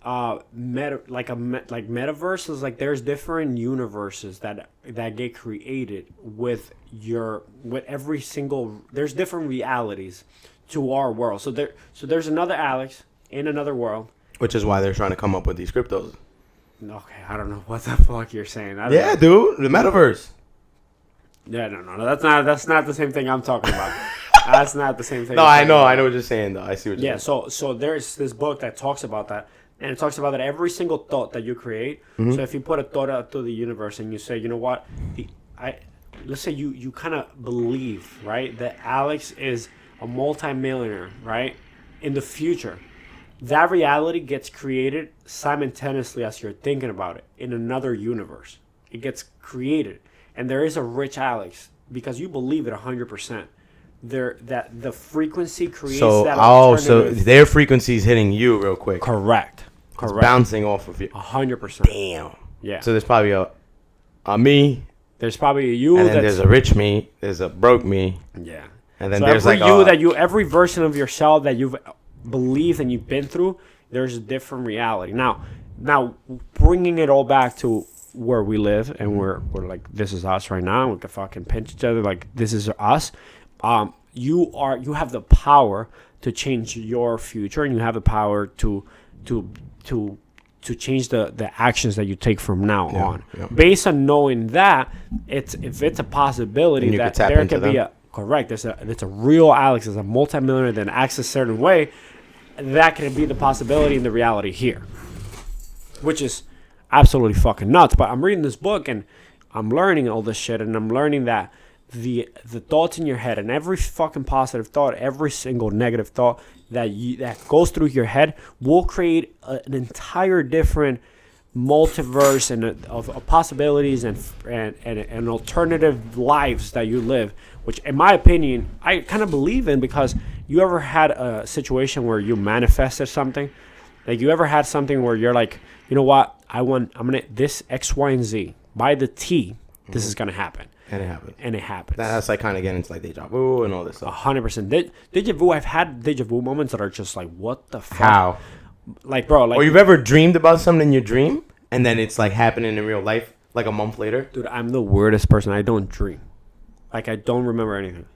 metaverses. Like, there's different universes that get created with every single. There's different realities to our world. So there's another Alex in another world.
Which is why they're trying to come up with these cryptos.
Okay, I don't know what the fuck you're saying.
Yeah, dude, the metaverse.
Yeah, no, that's not the same thing I'm talking about. That's not the same thing.
No, I know what you're saying though. I see what you're saying.
Yeah, so there's this book that talks about that, and it talks about that every single thought that you create.
Mm-hmm.
So if you put a thought out to the universe and you say, you know what, let's say you kind of believe, right, that Alex is a multimillionaire, right, in the future. That reality gets created simultaneously as you're thinking about it in another universe. It gets created, and there is a rich Alex because you believe it 100%. That the frequency creates that alternative.
So their frequency is hitting you real quick.
Correct.
It's bouncing off of you.
100%.
Damn.
Yeah.
So there's probably a me.
There's probably a you.
And then there's a rich me. There's a broke me.
Yeah.
And then
so
there's
every version of yourself that you've believed and you've been through, there's a different reality. Now bringing it all back to where we live, and we're like, this is us right now. We can fucking pinch each other like this is us. You have the power to change your future, and you have the power to change the actions that you take from now on. Yeah. Based on knowing that if it's a possibility that there can be there's a real Alex, there's a multimillionaire that acts a certain way, that can be the possibility in the reality here, which is absolutely fucking nuts. But I'm reading this book and I'm learning all this shit, and I'm learning that the thoughts in your head, and every fucking positive thought, every single negative thought that goes through your head will create an entire different multiverse of possibilities and alternative lives that you live, which in my opinion I kind of believe in. Because you ever had a situation where you manifested something, like you ever had something where you're like, you know what, I'm gonna this X, Y, and Z by the T, this is gonna happen. And it happens.
That's like kind of getting into like deja vu and all this stuff.
100%. Deja vu. I've had deja vu moments that are just like, what the fuck?
How?
Like, bro. Like,
or you've ever dreamed about something in your dream and then it's like happening in real life like a month later?
Dude, I'm the weirdest person. I don't dream. Like, I don't remember anything.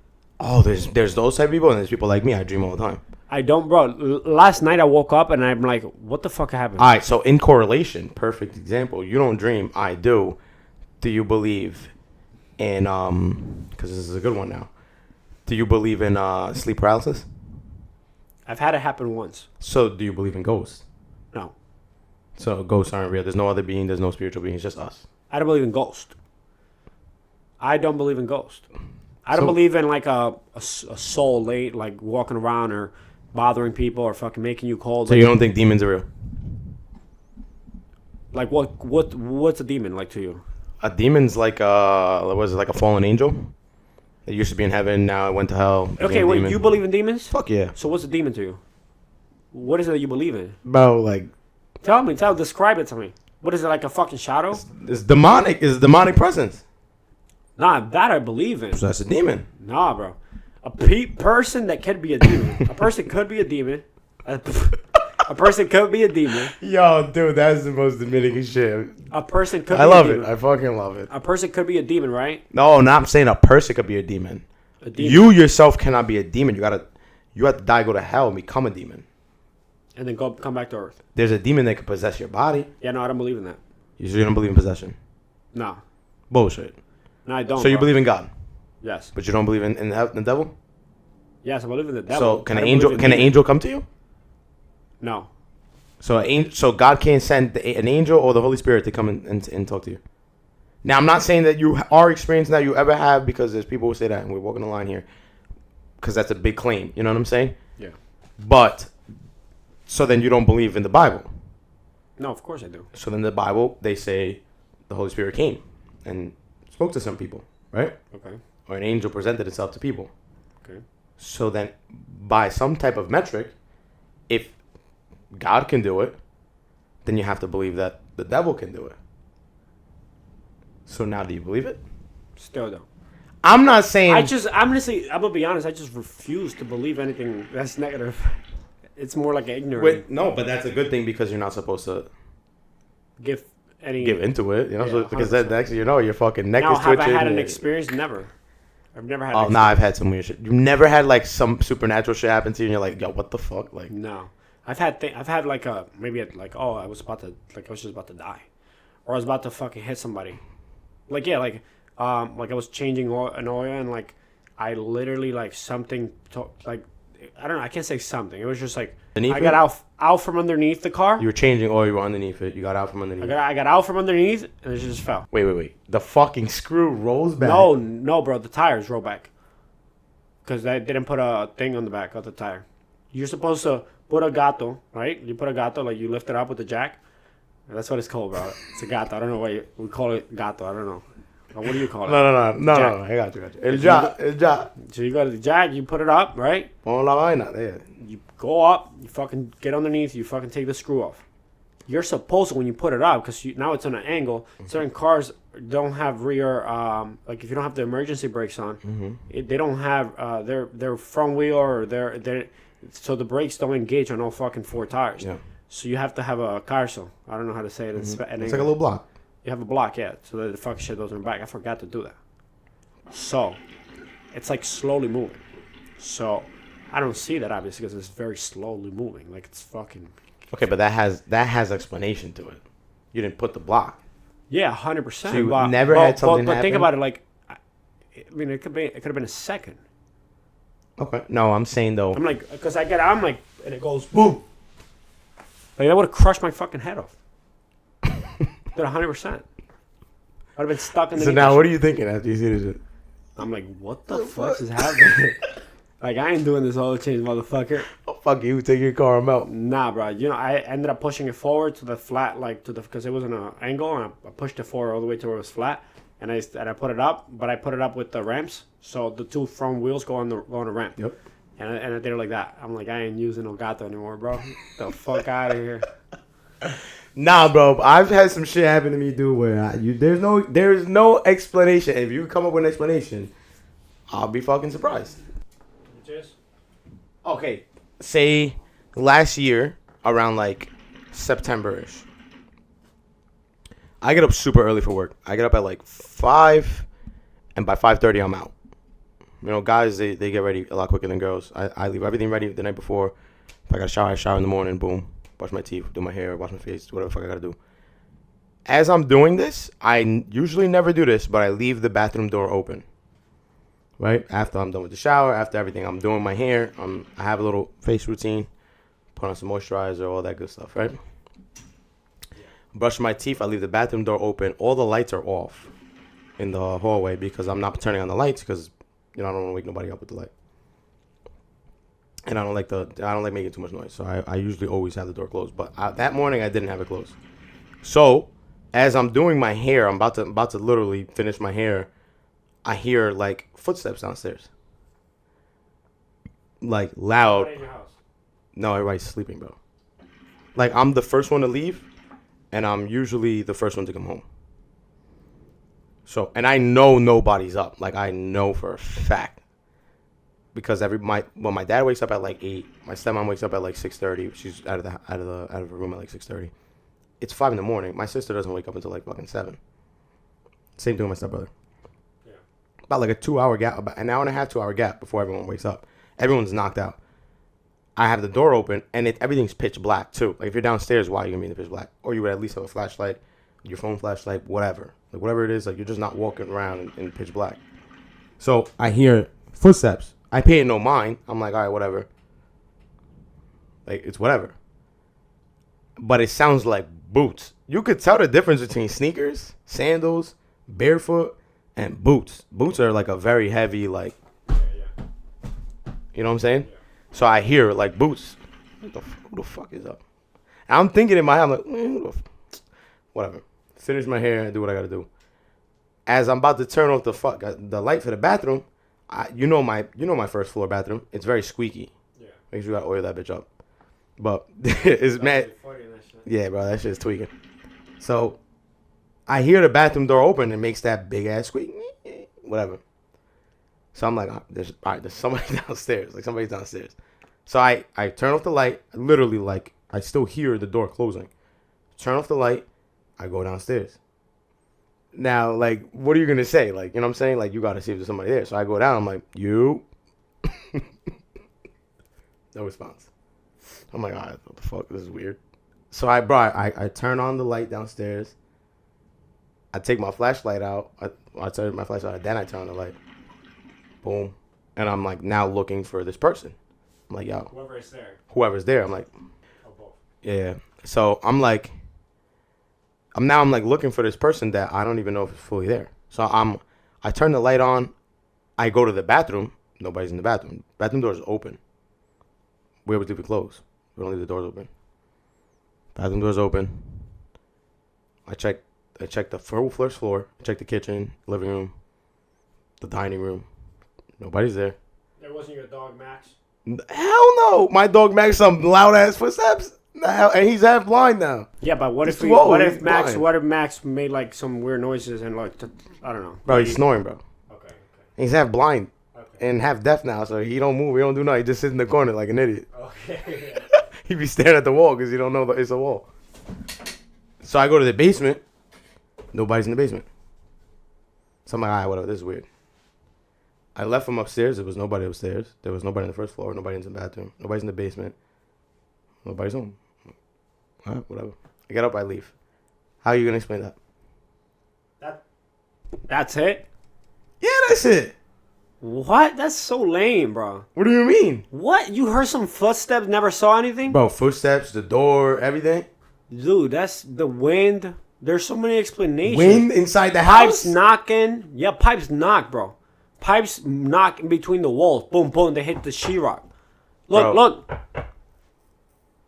Oh, there's those type of people, and there's people like me. I dream all the time.
I don't, bro. Last night I woke up and I'm like, what the fuck happened?
All right, so in correlation, perfect example. You don't dream. I do. Do you believe in because this is a good one now, do you believe in sleep paralysis?
I've had it happen once.
So do you believe in ghosts?
No.
So ghosts aren't real. There's no other being. There's no spiritual being. It's just us.
I don't believe in ghosts. I don't believe in ghosts. I don't believe in like a soul late, like walking around or bothering people or fucking making you cold.
So you don't think demons are real?
Like what's a demon like to you?
A demon's like was it like a fallen angel? It used to be in heaven, now it went to hell.
Okay, wait, you believe in demons?
Fuck yeah.
So what's a demon to you? What is it that you believe in?
Bro, like,
describe it to me. What is it, like a fucking shadow?
It's demonic. It's demonic presence.
Nah, that I believe in.
So that's a demon.
Nah, bro. A person that could be a demon. A person could be a demon. A person could be a demon.
Yo, dude, that's the most Dominican shit.
A person could be a demon.
I love it. I fucking love it.
A person could be a demon, right?
No, I'm saying a person could be a demon. A demon. You yourself cannot be a demon. You have to die, go to hell, and become a demon.
And then come back to Earth.
There's a demon that can possess your body.
Yeah, no, I don't believe in that.
You sure you don't believe in possession?
No.
Bullshit.
No, I don't.
So you believe in God?
Yes.
But you don't believe in the devil?
Yes, I believe in the devil.
So can an angel come to you?
No.
So God can't send an angel or the Holy Spirit to come and talk to you. Now, I'm not saying that you are experiencing that you ever have, because there's people who say that, and we're walking the line here, because that's a big claim. You know what I'm saying?
Yeah.
But, so then you don't believe in the Bible?
No, of course I do.
So then the Bible, they say the Holy Spirit came and spoke to some people, right?
Okay.
Or an angel presented itself to people.
Okay.
So then, by some type of metric, if God can do it, then you have to believe that the devil can do it. So now, do you believe it?
Still don't.
I'm not saying.
I'm gonna be honest. I just refuse to believe anything that's negative. It's more like ignorant.
Wait, no, but that's a good thing because you're not supposed to
Give
into it, you know,
Yeah,
so, because
100%.
that next thing you know, your fucking neck
Now,
is
have
twitching.
I had an
and-
experience? Never. I've never had.
Oh, nah, I've had some weird shit. You've never had like some supernatural shit happen to you, and you're like, yo, what the fuck? Like,
No, I've had like a I was just about to die, or I was about to fucking hit somebody, like I was changing an oil and like I literally like something like I don't know, I can't say something. It was just like
Underneath
I got out from underneath the car.
you were changing oil, you were underneath it, you got out from underneath.
I got out from underneath and it just fell.
Wait. The fucking screw rolls back.
No, bro, the tires roll back because they didn't put a thing on the back of the tire. You're supposed to put a gato, right? You put a gato, like you lift it up with the jack. That's what it's called, bro. It's a gato. I don't know why we call it gato. I don't know. What do you call it?
No. I got you. El ja.
So you go to the jack, you put it up, right?
Pon la vaina. There.
You go up, you fucking get underneath, you fucking take the screw off. You're supposed to, when you put it up, because now it's on an angle, certain cars don't have rear, like if you don't have the emergency brakes on, they don't have their front wheel or so the brakes don't engage on all fucking four tires.
Yeah.
So you have to have a carso. I don't know how to say it.
It's like a little block.
You have a block, yeah, so that the fucking shit goes in the back. I forgot to do that. So, it's like slowly moving. So, I don't see that obviously because it's very slowly moving. Like it's fucking.
Okay, but that has explanation to it. You didn't put the block.
Yeah, 100%.
So you never had something
But think
happen?
about it, like, I mean, it could have been a second.
Okay. No, I'm saying though.
I'm like, because I'm like, and it goes boom. Like that would have crushed my fucking head off. Did 100%. I'd have been stuck in the.
So now, what are you thinking after you see this shit?
I'm like, what the fuck is happening? Like, I ain't doing this oil change, motherfucker.
Oh, fuck you, take your car and melt.
Nah, bro. You know, I ended up pushing it forward to the flat, because it was in an angle, and I pushed it forward all the way to where it was flat, and I put it up, but I put it up with the ramps, so the two front wheels go on the ramp.
Yep.
And I did it like that. I'm like, I ain't using no gato anymore, bro. Get the fuck out of here.
Nah, bro. I've had some shit happen to me, dude. Where there's no explanation. If you come up with an explanation, I'll be fucking surprised. Okay, say last year around like September-ish. I get up super early for work. I get up at like 5, and by 5:30 I'm out. You know, guys, they get ready a lot quicker than girls. I leave everything ready the night before. If I got to shower, I shower in the morning. Boom. Brush my teeth, do my hair, wash my face, whatever the fuck I got to do. As I'm doing this, I usually never do this, but I leave the bathroom door open. Right? After I'm done with the shower, after everything, I'm doing my hair. I have a little face routine. Put on some moisturizer, all that good stuff, right? Brush my teeth, I leave the bathroom door open. All the lights are off in the hallway because I'm not turning on the lights because, you know, I don't want to wake nobody up with the light. And I don't like making too much noise. So I usually always have the door closed. But that morning I didn't have it closed. So as I'm doing my hair, I'm about to literally finish my hair. I hear like footsteps downstairs. Like loud.
In your house.
No, everybody's sleeping, bro. Like I'm the first one to leave, and I'm usually the first one to come home. So, and I know nobody's up. Like I know for a fact. Because my dad wakes up at like 8, my stepmom wakes up at like 6:30. She's out of her room at like 6:30. It's 5 in the morning. My sister doesn't wake up until like fucking 7. Same thing with my stepbrother. Yeah. About like a 2-hour gap, about an hour and a half, 2-hour gap before everyone wakes up. Everyone's knocked out. I have the door open and everything's pitch black too. Like if you're downstairs, why are you gonna be in the pitch black? Or you would at least have a flashlight, your phone flashlight, whatever. Like whatever it is, like you're just not walking around in pitch black. So I hear footsteps. I pay it no mind. I'm like, all right, whatever. Like, it's whatever. But it sounds like boots. You could tell the difference between sneakers, sandals, barefoot, and boots. Boots are like a very heavy, like, you know what I'm saying? Yeah. So I hear, like, boots. Who the fuck is up? And I'm thinking in my head, I'm like, whatever. Finish my hair and do what I got to do. as I'm about to turn off the light for the bathroom, you know my first floor bathroom. It's very squeaky.
Yeah.
Make sure you gotta oil that bitch up. But it's mad. Yeah, bro, that shit's tweaking. So I hear the bathroom door open and it makes that big ass squeak. Whatever. So I'm like, there's somebody downstairs. Like somebody's downstairs. So I turn off the light. Literally, like I still hear the door closing. Turn off the light. I go downstairs. Now, like, what are you gonna say? Like, you know what I'm saying? Like, you gotta see if there's somebody there. So I go down. I'm like, you. No response. I'm like, all right, what the fuck? This is weird. So I turn on the light downstairs. I take my flashlight out. I turn my flashlight out. Then I turn on the light. Boom. And I'm like now looking for this person. I'm like, yo. Whoever's there. I'm like, yeah. So I'm like looking for this person that I don't even know if it's fully there. So I turn the light on. I go to the bathroom. Nobody's in the bathroom. Bathroom door is open. We always leave it closed. We don't leave the doors open. Bathroom door's open. I check the first floor. I check the kitchen, living room, the dining room. Nobody's there.
There wasn't your dog Max?
Hell no. My dog makes some loud ass footsteps. And he's half blind now.
Yeah, but what if Max made like some weird noises and like I don't know.
Bro, he's snoring, bro.
Okay.
He's half blind.
Okay.
And half deaf now, so he don't move. He don't do nothing. He just sits in the corner like an idiot.
Okay.
He be staring at the wall because he don't know that it's a wall. So I go to the basement. Nobody's in the basement. So I'm like, all right, whatever. This is weird. I left from upstairs. There was nobody upstairs. There was nobody on the first floor. Nobody in the bathroom. Nobody's in the basement. Nobody's home. All right, whatever. I get up. I leave. How are you gonna explain that?
That's it?
Yeah, that's it.
What? That's so lame, bro.
What do you mean?
What? You heard some footsteps, never saw anything?
Bro, footsteps, the door, everything.
Dude, that's the wind. There's so many explanations.
Wind inside the
Pipes
house?
knocking. Yeah, pipes knock, bro. Pipes knock in between the walls. Boom, boom. They hit the sheetrock. Look.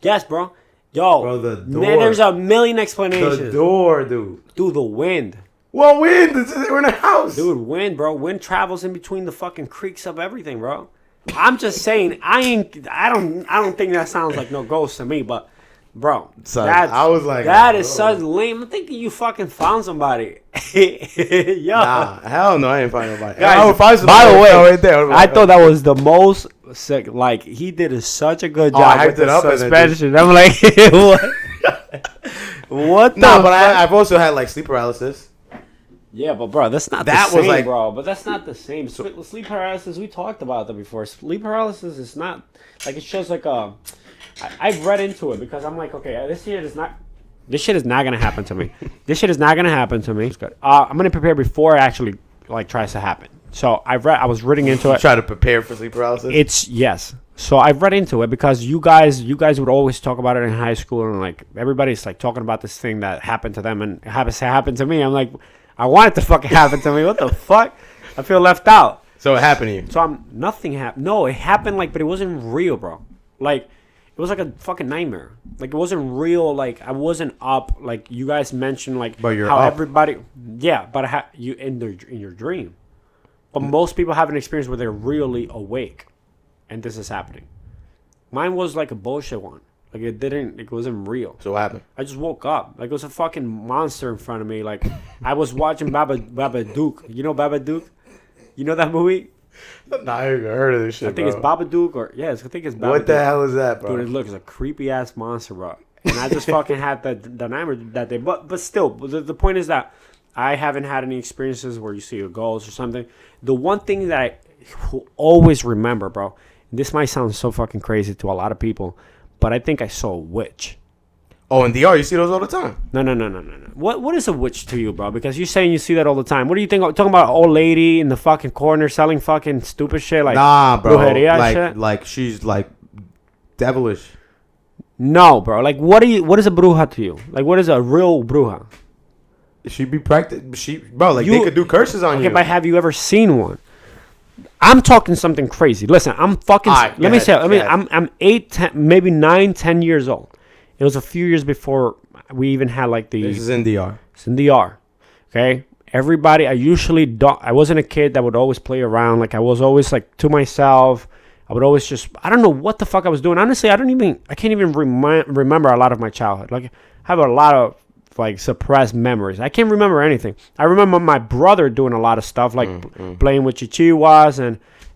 Yes, bro. Yo,
Bro, the door.
man, there's a million explanations.
The door, dude.
Dude, the wind.
Well, wind. We're in a house.
Dude, wind, bro. Wind travels in between the fucking creaks of everything, bro. I'm just saying, I don't think that sounds like no ghost to me, but bro,
Son, I was like,
that is such lame. I'm thinking you fucking found somebody. Yo.
Nah, hell no, I ain't find nobody.
Guys, by the way, right there, I thought that was the most sick. Like, he did such a good job with the suspension. I'm like, what? What the
Nah, but I've also had like sleep paralysis.
Yeah, but bro, that's not
that
the same,
was like,
bro. But that's not the same. Sleep paralysis, we talked about that before. Sleep paralysis is not like, it's just like I've read into it because I'm like, okay, this shit is not gonna happen to me. This shit is not gonna happen to me. It's good. I'm gonna prepare before it actually like tries to happen. So I was reading into it.
Try to prepare for sleep paralysis.
Yes. So I've read into it because you guys would always talk about it in high school, and like everybody's like talking about this thing that happened to them, and it happens to happen to me. I'm like, I want it to fucking happen to me. What the fuck? I feel left out.
So it happened to you.
So nothing happened. No, it happened like, but it wasn't real, bro. Like, it was like a fucking nightmare. Like, it wasn't real. Like, I wasn't up. Like, you guys mentioned like
but you're
how
up.
everybody. Yeah, but you in your dream. But most people have an experience where they're really awake, and this is happening. Mine was like a bullshit one. Like, it wasn't real.
So what happened?
I just woke up. Like, it was a fucking monster in front of me. Like, I was watching Babadook. You know Babadook? You know that movie?
Nah, I ain't even heard of this shit,
I think
bro.
it's Babadook I think it's Babadook.
What the hell is that, bro?
Dude, it looks like a creepy ass monster, bro. And I just fucking had the nightmare that day. But still, the point is that I haven't had any experiences where you see a ghost or something. The one thing that I will always remember, bro, this might sound so fucking crazy to a lot of people, but I think I saw a witch.
Oh, in DR, you see those all the time?
No. What is a witch to you, bro? Because you're saying you see that all the time. What do you think? Talking about an old lady in the fucking corner selling fucking stupid shit? Like,
nah, bro.
Shit?
Like she's like devilish.
No, bro. Like, what is a bruja to you? Like, what is a real bruja?
She be bro, like they could do curses on you.
Okay, but have you ever seen one? I'm talking something crazy. Listen, I'm fucking.
Right,
let me say. I'm 8, 10, maybe 9, 10 years old. It was a few years before we even had like the.
This is in DR.
It's in DR. Okay, everybody, I usually don't, I wasn't a kid that would always play around. Like I was always like to myself. I would always just, I don't know what the fuck I was doing. Honestly, I can't even remember a lot of my childhood. Like I have a lot of like suppressed memories. I can't remember anything. I remember my brother doing a lot of stuff like playing with chichihuas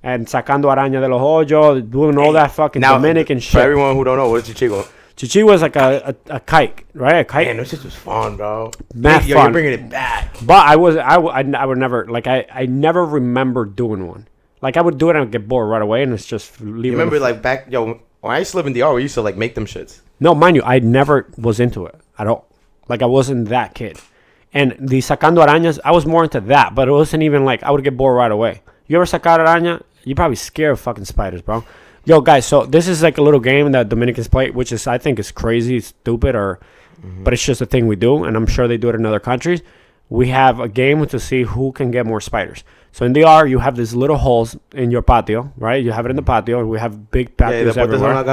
and sacando araña de los hoyos, doing all that fucking Dominican shit.
For everyone who don't know, what is chichigo?
Chichihuas is like a kite, right? A kite.
Man, this shit was fun, bro.
Mad
Yo,
fun.
you're bringing it back.
But I would never, like, I never remember doing one. Like, I would do it and I would get bored right away, and it's just leaving.
You remember, like, back, when I used to live in DR, we used to, like, make them shits.
No, mind you, I never was into it at all. Like, I wasn't that kid. And the sacando arañas, I was more into that, but it wasn't even like, I would get bored right away. You ever sacar araña? You're probably scared of fucking spiders, bro. Yo, guys, so this is like a little game that Dominicans play, which is, I think, is crazy, stupid, but it's just a thing we do, and I'm sure they do it in other countries. We have a game to see who can get more spiders. So in DR, you have these little holes in your patio, right? You have it in the patio. We have big patios everywhere.
And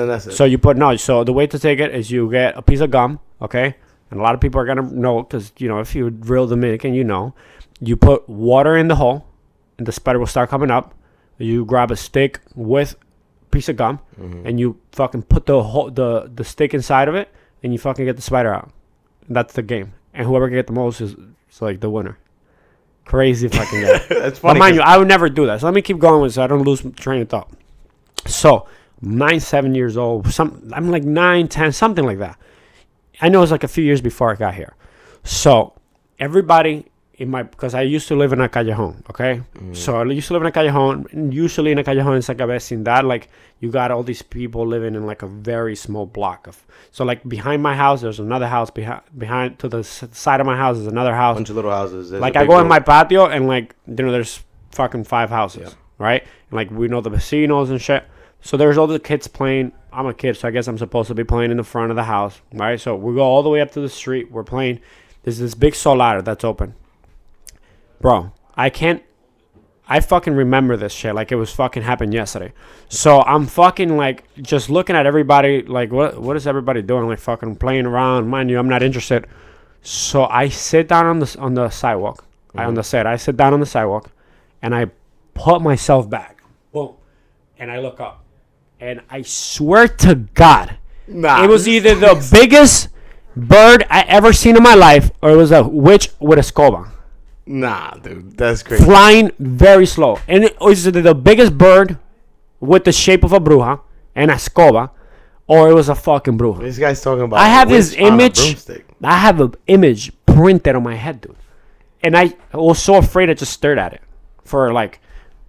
then that's it.
So so the way to take it is you get a piece of gum, okay? And a lot of people are going to know because, if you're real Dominican, you put water in the hole, and the spider will start coming up. You grab a stick with piece of gum, and you fucking put the stick inside of it, and you fucking get the spider out. And that's the game. And whoever can get the most is like the winner. Crazy fucking game.
That's funny.
But mind you, I would never do that. So let me keep going with so I don't lose train of thought. So 7 years old. I'm like 9, 10, something like that. I know it's like a few years before I got here. So everybody because I used to live in a callejon, okay? So I used to live in a callejon, and usually in a callejon it's like a vecindad, like you got all these people living in like a very small block so like behind my house there's another house, behind to the side of my house is another house.
Bunch of little houses. There's
like I go in my patio and like there's fucking 5 houses, right? And like we know the vecinos and shit. So there's all the kids playing. I'm a kid, so I guess I'm supposed to be playing in the front of the house, right? So we go all the way up to the street. We're playing. There's this big solar that's open. Bro, I fucking remember this shit like it was fucking happened yesterday. So I'm fucking like just looking at everybody like what is everybody doing? Like fucking playing around. Mind you, I'm not interested. So I sit down on the sidewalk. I sit down on the sidewalk and I put myself back. Boom. And I look up. And I swear to God, it was either the biggest bird I ever seen in my life or it was a witch with a scoba.
Nah, dude, that's crazy.
Flying very slow. And it was the biggest bird with the shape of a bruja and a scoba, or it was a fucking bruja.
This guy's talking about
I have this image. I have an image printed on my head, dude. And I was so afraid I just stared at it for like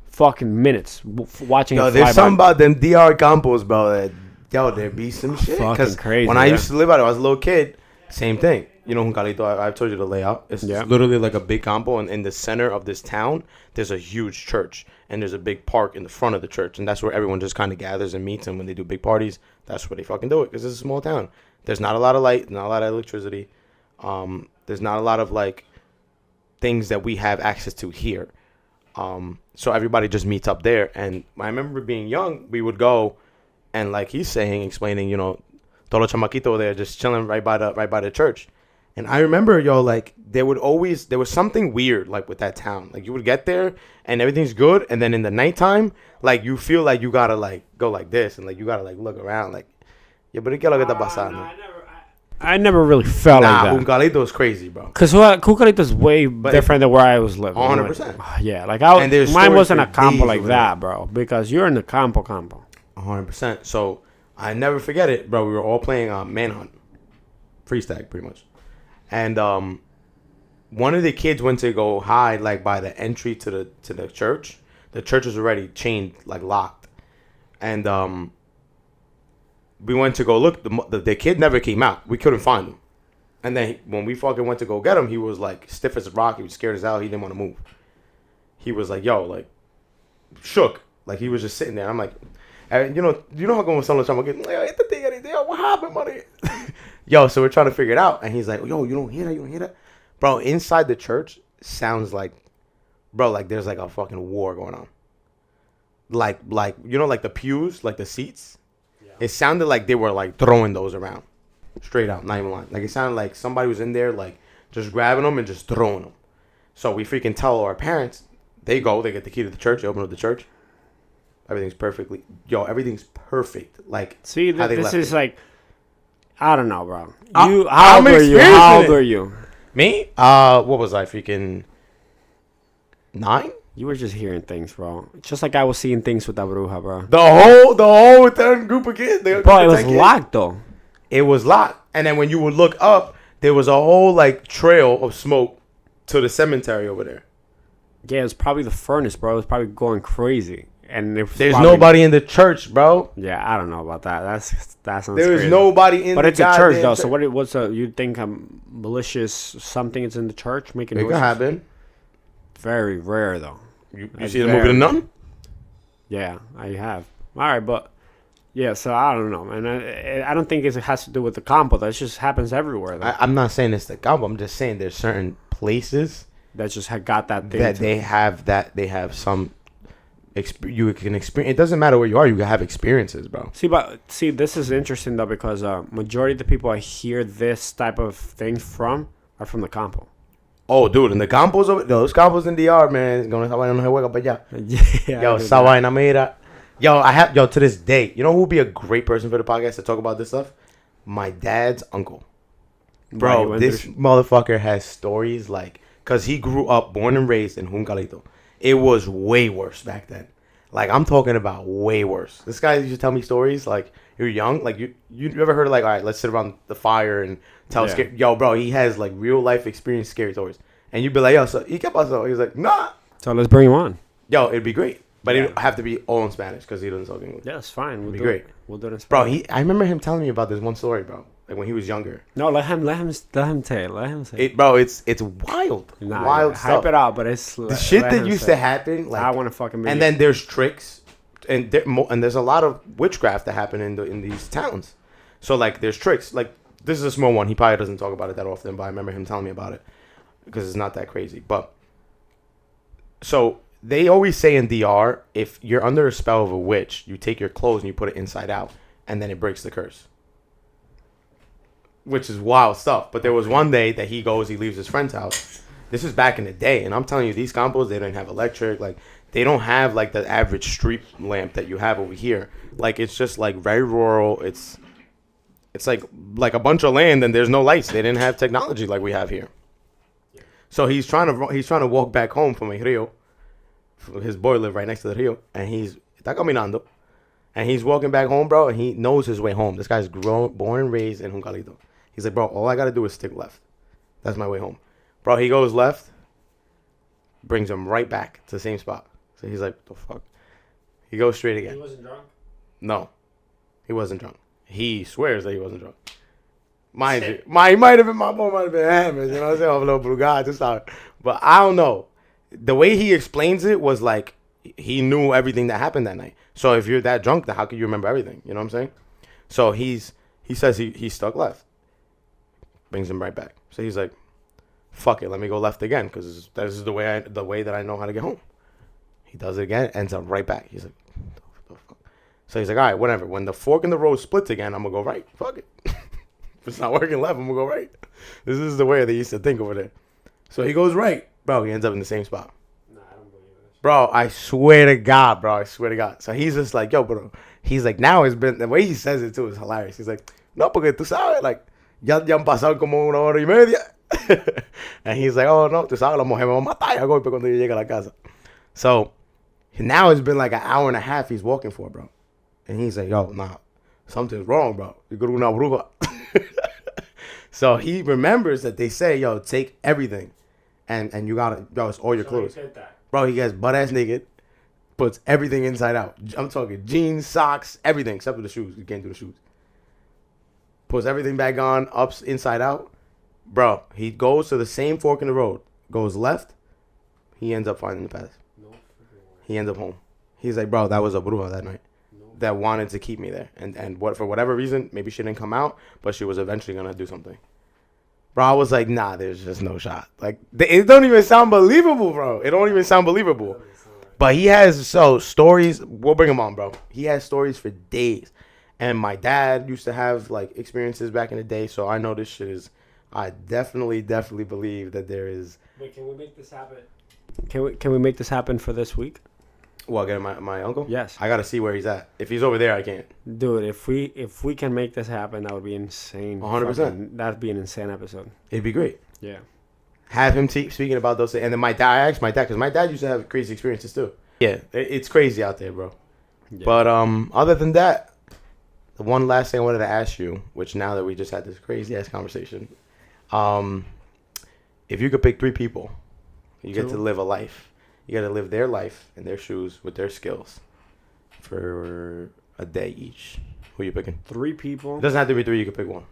fucking minutes watching it fly
there's
by.
something about them DR Campos, bro. There be some shit.
Fucking crazy.
When I used to live out there, I was a little kid. Same thing. Juncalito, I've told you the layout. It's literally like a big campo, and in the center of this town, there's a huge church, and there's a big park in the front of the church, and that's where everyone just kind of gathers and meets, and when they do big parties, that's where they fucking do it, because it's a small town. There's not a lot of light, not a lot of electricity. There's not a lot of, like, things that we have access to here. So everybody just meets up there, and I remember being young, we would go, and like he's saying, explaining, todo chamaquito there, just chilling right by the church. And I remember, like, there was something weird, like, with that town. Like, you would get there, and everything's good, and then in the nighttime, like, you feel like you gotta, like, go like this, and, like, you gotta, like, look around, like, yeah, but ¿qué es lo que está pasando?
I never really felt like that.
Juncalito is crazy, bro.
Because Juncalito is way different than where I was living.
100%.
Like, yeah, like, mine wasn't a campo like that, bro, because you're in the campo.
100%. So, I never forget it, bro. We were all playing Manhunt. Freestag, pretty much. And one of the kids went to go hide like by the entry to the church. The church was already chained, like locked. And we went to go look. The kid never came out. We couldn't find him. And then when we fucking went to go get him, he was like stiff as a rock. He was scared as hell. He didn't want to move. He was like, yo, like shook. Like he was just sitting there. I'm like, you know how going someone like, what happened, buddy? Yo, so we're trying to figure it out, and he's like, yo, you don't hear that? Bro, inside the church sounds like, bro, like there's like a fucking war going on. Like like the pews, like the seats. Yeah. It sounded like they were like throwing those around, straight out, not even lying. Like it sounded like somebody was in there, like just grabbing them and just throwing them. So we freaking tell our parents. They go. They get the key to the church. They open up the church. Everything's everything's perfect. Like,
See,
how they
this
left
is
it.
like, I don't know, bro.
I'm
How old are you?
experiencing
How
it.
old are you?
Me? What was I? Freaking 9?
You were just hearing things, bro. Just like I was seeing things with that bruja, bro.
The whole 10 group of kids.
Bro, it was locked though.
It was locked. And then when you would look up, there was a whole like trail of smoke to the cemetery over there.
Yeah, it was probably the furnace, bro. It was probably going crazy. And
There's nobody in the church, bro.
Yeah, I don't know about that. That sounds
There's
crazy.
nobody in
But
the
it's a church though.
church.
So what's you think malicious something is in the church making
It
noises?
could happen.
Very rare though.
You
It's
see the movie The
very-
Nun?
Yeah, I have. All right, but yeah, so I don't know, man. I don't think it has to do with the combo. That just happens everywhere. Though.
I'm not saying it's the combo. I'm just saying there's certain places
That just got that thing.
that they have some. You can experience. It doesn't matter where you are. You can have experiences, bro.
See, this is interesting though because majority of the people I hear this type of thing from are from the campo.
Oh, dude, and the campos over those campos in DR, man. Con esa vaina no se juega pa' allá.
Yeah.
Yo, esa vaina, mira. Yo, to this day, you know who would be a great person for the podcast to talk about this stuff? My dad's uncle. Bro, this motherfucker has stories like, because he grew up, born and raised in Juncalito. It was way worse back then. Like, I'm talking about way worse. This guy used to tell me stories, like, you're young. Like, you ever heard of, like, all right, let's sit around the fire and tell scary. Yo, bro, he has, like, real life experience scary stories. And you'd be like, yo, so, ¿y qué pasó? He's like, nah.
So let's bring him on.
Yo, it'd be great. But it'd have to be all in Spanish because he doesn't talk English.
Yeah, it's fine. We'll
be
do
great.
It. We'll do it in
Bro,
Spanish.
I remember him telling me about this one story, bro. Like, when he was younger.
No, let him say it. Let him say it.
Bro, it's wild.
Nah,
wild
hype
stuff.
it out, but it's
The shit that used to happen, like,
I want to fucking.
and then there's tricks, and there's a lot of witchcraft that happen in these towns. So like, there's tricks. Like, this is a small one. He probably doesn't talk about it that often, but I remember him telling me about it because it's not that crazy. But so they always say in DR, if you're under a spell of a witch, you take your clothes and you put it inside out, and then it breaks the curse. Which is wild stuff. But there was one day that he leaves his friend's house. This is back in the day, and I'm telling you, these campos, they didn't have electric. Like, they don't have like the average street lamp that you have over here. Like, it's just like very rural. It's like a bunch of land, and there's no lights. They didn't have technology like we have here. So he's trying to walk back home from El Rio. His boy lived right next to the Rio, and está caminando, and he's walking back home, bro, and he knows his way home. This guy's born and raised in Juncalito. He's like, bro, all I gotta do is stick left. That's my way home. Bro, he goes left, brings him right back to the same spot. So he's like, what the fuck? He goes straight again.
He wasn't drunk.
No, he wasn't drunk. He swears that he wasn't drunk. Mind you, he might have been, my boy might have been hammered, you know what I'm saying? I'm a little blue guy, just out. But I don't know. The way he explains it was like he knew everything that happened that night. So if you're that drunk, then how can you remember everything? You know what I'm saying? So he says he stuck left. Brings him right back. So he's like, fuck it, let me go left again because this is the way that I know how to get home. He does it again, ends up right back. He's like, what the fuck? So he's like, all right, whatever. When the fork in the road splits again, I'm gonna go right. Fuck it. If it's not working left, I'm gonna go right. This is the way they used to think over there. So he goes right. Bro, he ends up in the same spot.
Nah, I don't believe it.
Bro, I swear to God, bro. I swear to God. So he's just like, yo, bro. He's like, now it's been, the way he says it too is hilarious. He's like, no, porque tú sabes, like, ya han pasado como 1.5 horas. And he's like, oh, no, tú sabes, la mujer me va a matar a golpe cuando yo llegue a la casa. So now it's been like an hour and a half he's walking for, bro. And he's like, yo, nah, something's wrong, bro. You go to una bruja. So he remembers that they say, yo, take everything. And you gotta, yo, it's all your clothes. Bro, he gets butt ass naked, puts everything inside out. I'm talking jeans, socks, everything except for the shoes. You can't do the shoes. Puts everything back on, ups, inside out. Bro, he goes to the same fork in the road, goes left. He ends up finding the path. He ends up home. He's like, bro, that was a bruja that night that wanted to keep me there. And what, for whatever reason, maybe she didn't come out, but she was eventually going to do something. Bro, I was like, nah, there's just no shot. Like, it don't even sound believable, bro. It don't even sound believable. But he has, stories. We'll bring him on, bro. He has stories for days. And my dad used to have, like, experiences back in the day. So I know this shit is I definitely believe that there is.
Wait, can we make this happen? Can we make this happen for this week?
Well, getting my uncle.
Yes.
I gotta see where he's at. If he's over there, I can't.
Dude, if we can make this happen, that would be insane.
100%.
That'd be an insane episode.
It'd be great.
Yeah.
Have him speaking about those things. And then my dad, I asked my dad, because my dad used to have crazy experiences too. Yeah, it's crazy out there, bro.
Yeah.
But other than that, the one last thing I wanted to ask you, which now that we just had this crazy ass conversation, if you could pick 3 people, you get to live a life. You got to live their life in their shoes with their skills for a day each. Who you picking?
3 people.
It doesn't have to be 3. You could pick one.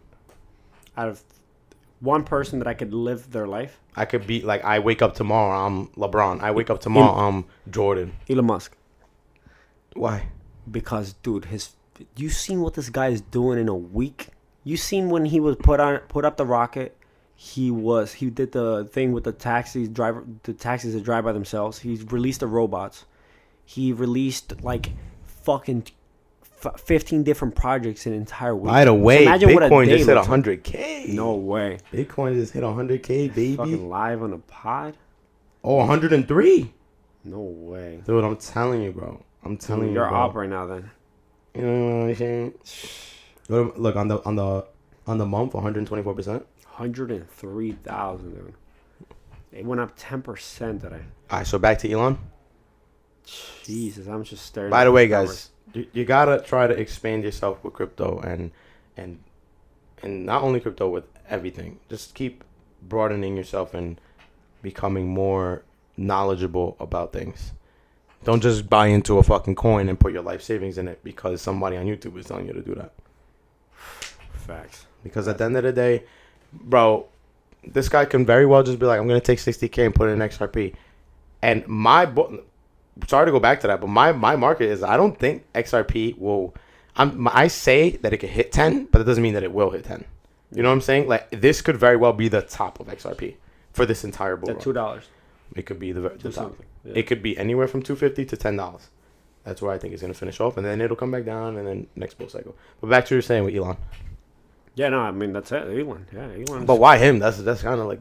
Out of one person that I could live their life.
I could be like, I wake up tomorrow, I'm LeBron. I wake up tomorrow, I'm Jordan.
Elon Musk.
Why?
Because, dude, you seen what this guy is doing in a week? You seen when he was put up the rocket? He did the thing with the taxis that drive by themselves. He released the robots. He released like fucking 15 different projects in an entire week.
By the way,
so
Bitcoin just hit 100K.
No way.
Bitcoin just hit 100K, baby.
Fucking live on the pod?
Oh, 103?
No way.
Dude, I'm telling you, bro. I'm telling you,
You're
bro.
up right now, then.
You know what I'm saying? Look on the month, 124%.
103,000, dude. It went up 10% today.
All right, so back to Elon.
Jesus, I'm just staring.
By
at
the way,
numbers.
guys, you gotta try to expand yourself with crypto and not only crypto, with everything. Just keep broadening yourself and becoming more knowledgeable about things. Don't just buy into a fucking coin and put your life savings in it because somebody on YouTube is telling you to do that.
Facts.
Because at the end of the day, bro, this guy can very well just be like, I'm going to take 60K and put it in XRP. And sorry to go back to that, but my market is, I don't think XRP will, I say that it could hit 10, but it doesn't mean that it will hit 10. You know what I'm saying? Like, this could very well be the top of XRP for this entire bull
At
run.
$2.
It could be the top.
Something. Yeah.
It could be anywhere from $250 to $10. That's where I think it's going to finish off, and then it'll come back down, and then next bull cycle. But back to what you were saying with Elon.
Yeah, no, I mean, that's it. Elon. Yeah, Elon.
But why him? That's kind of like,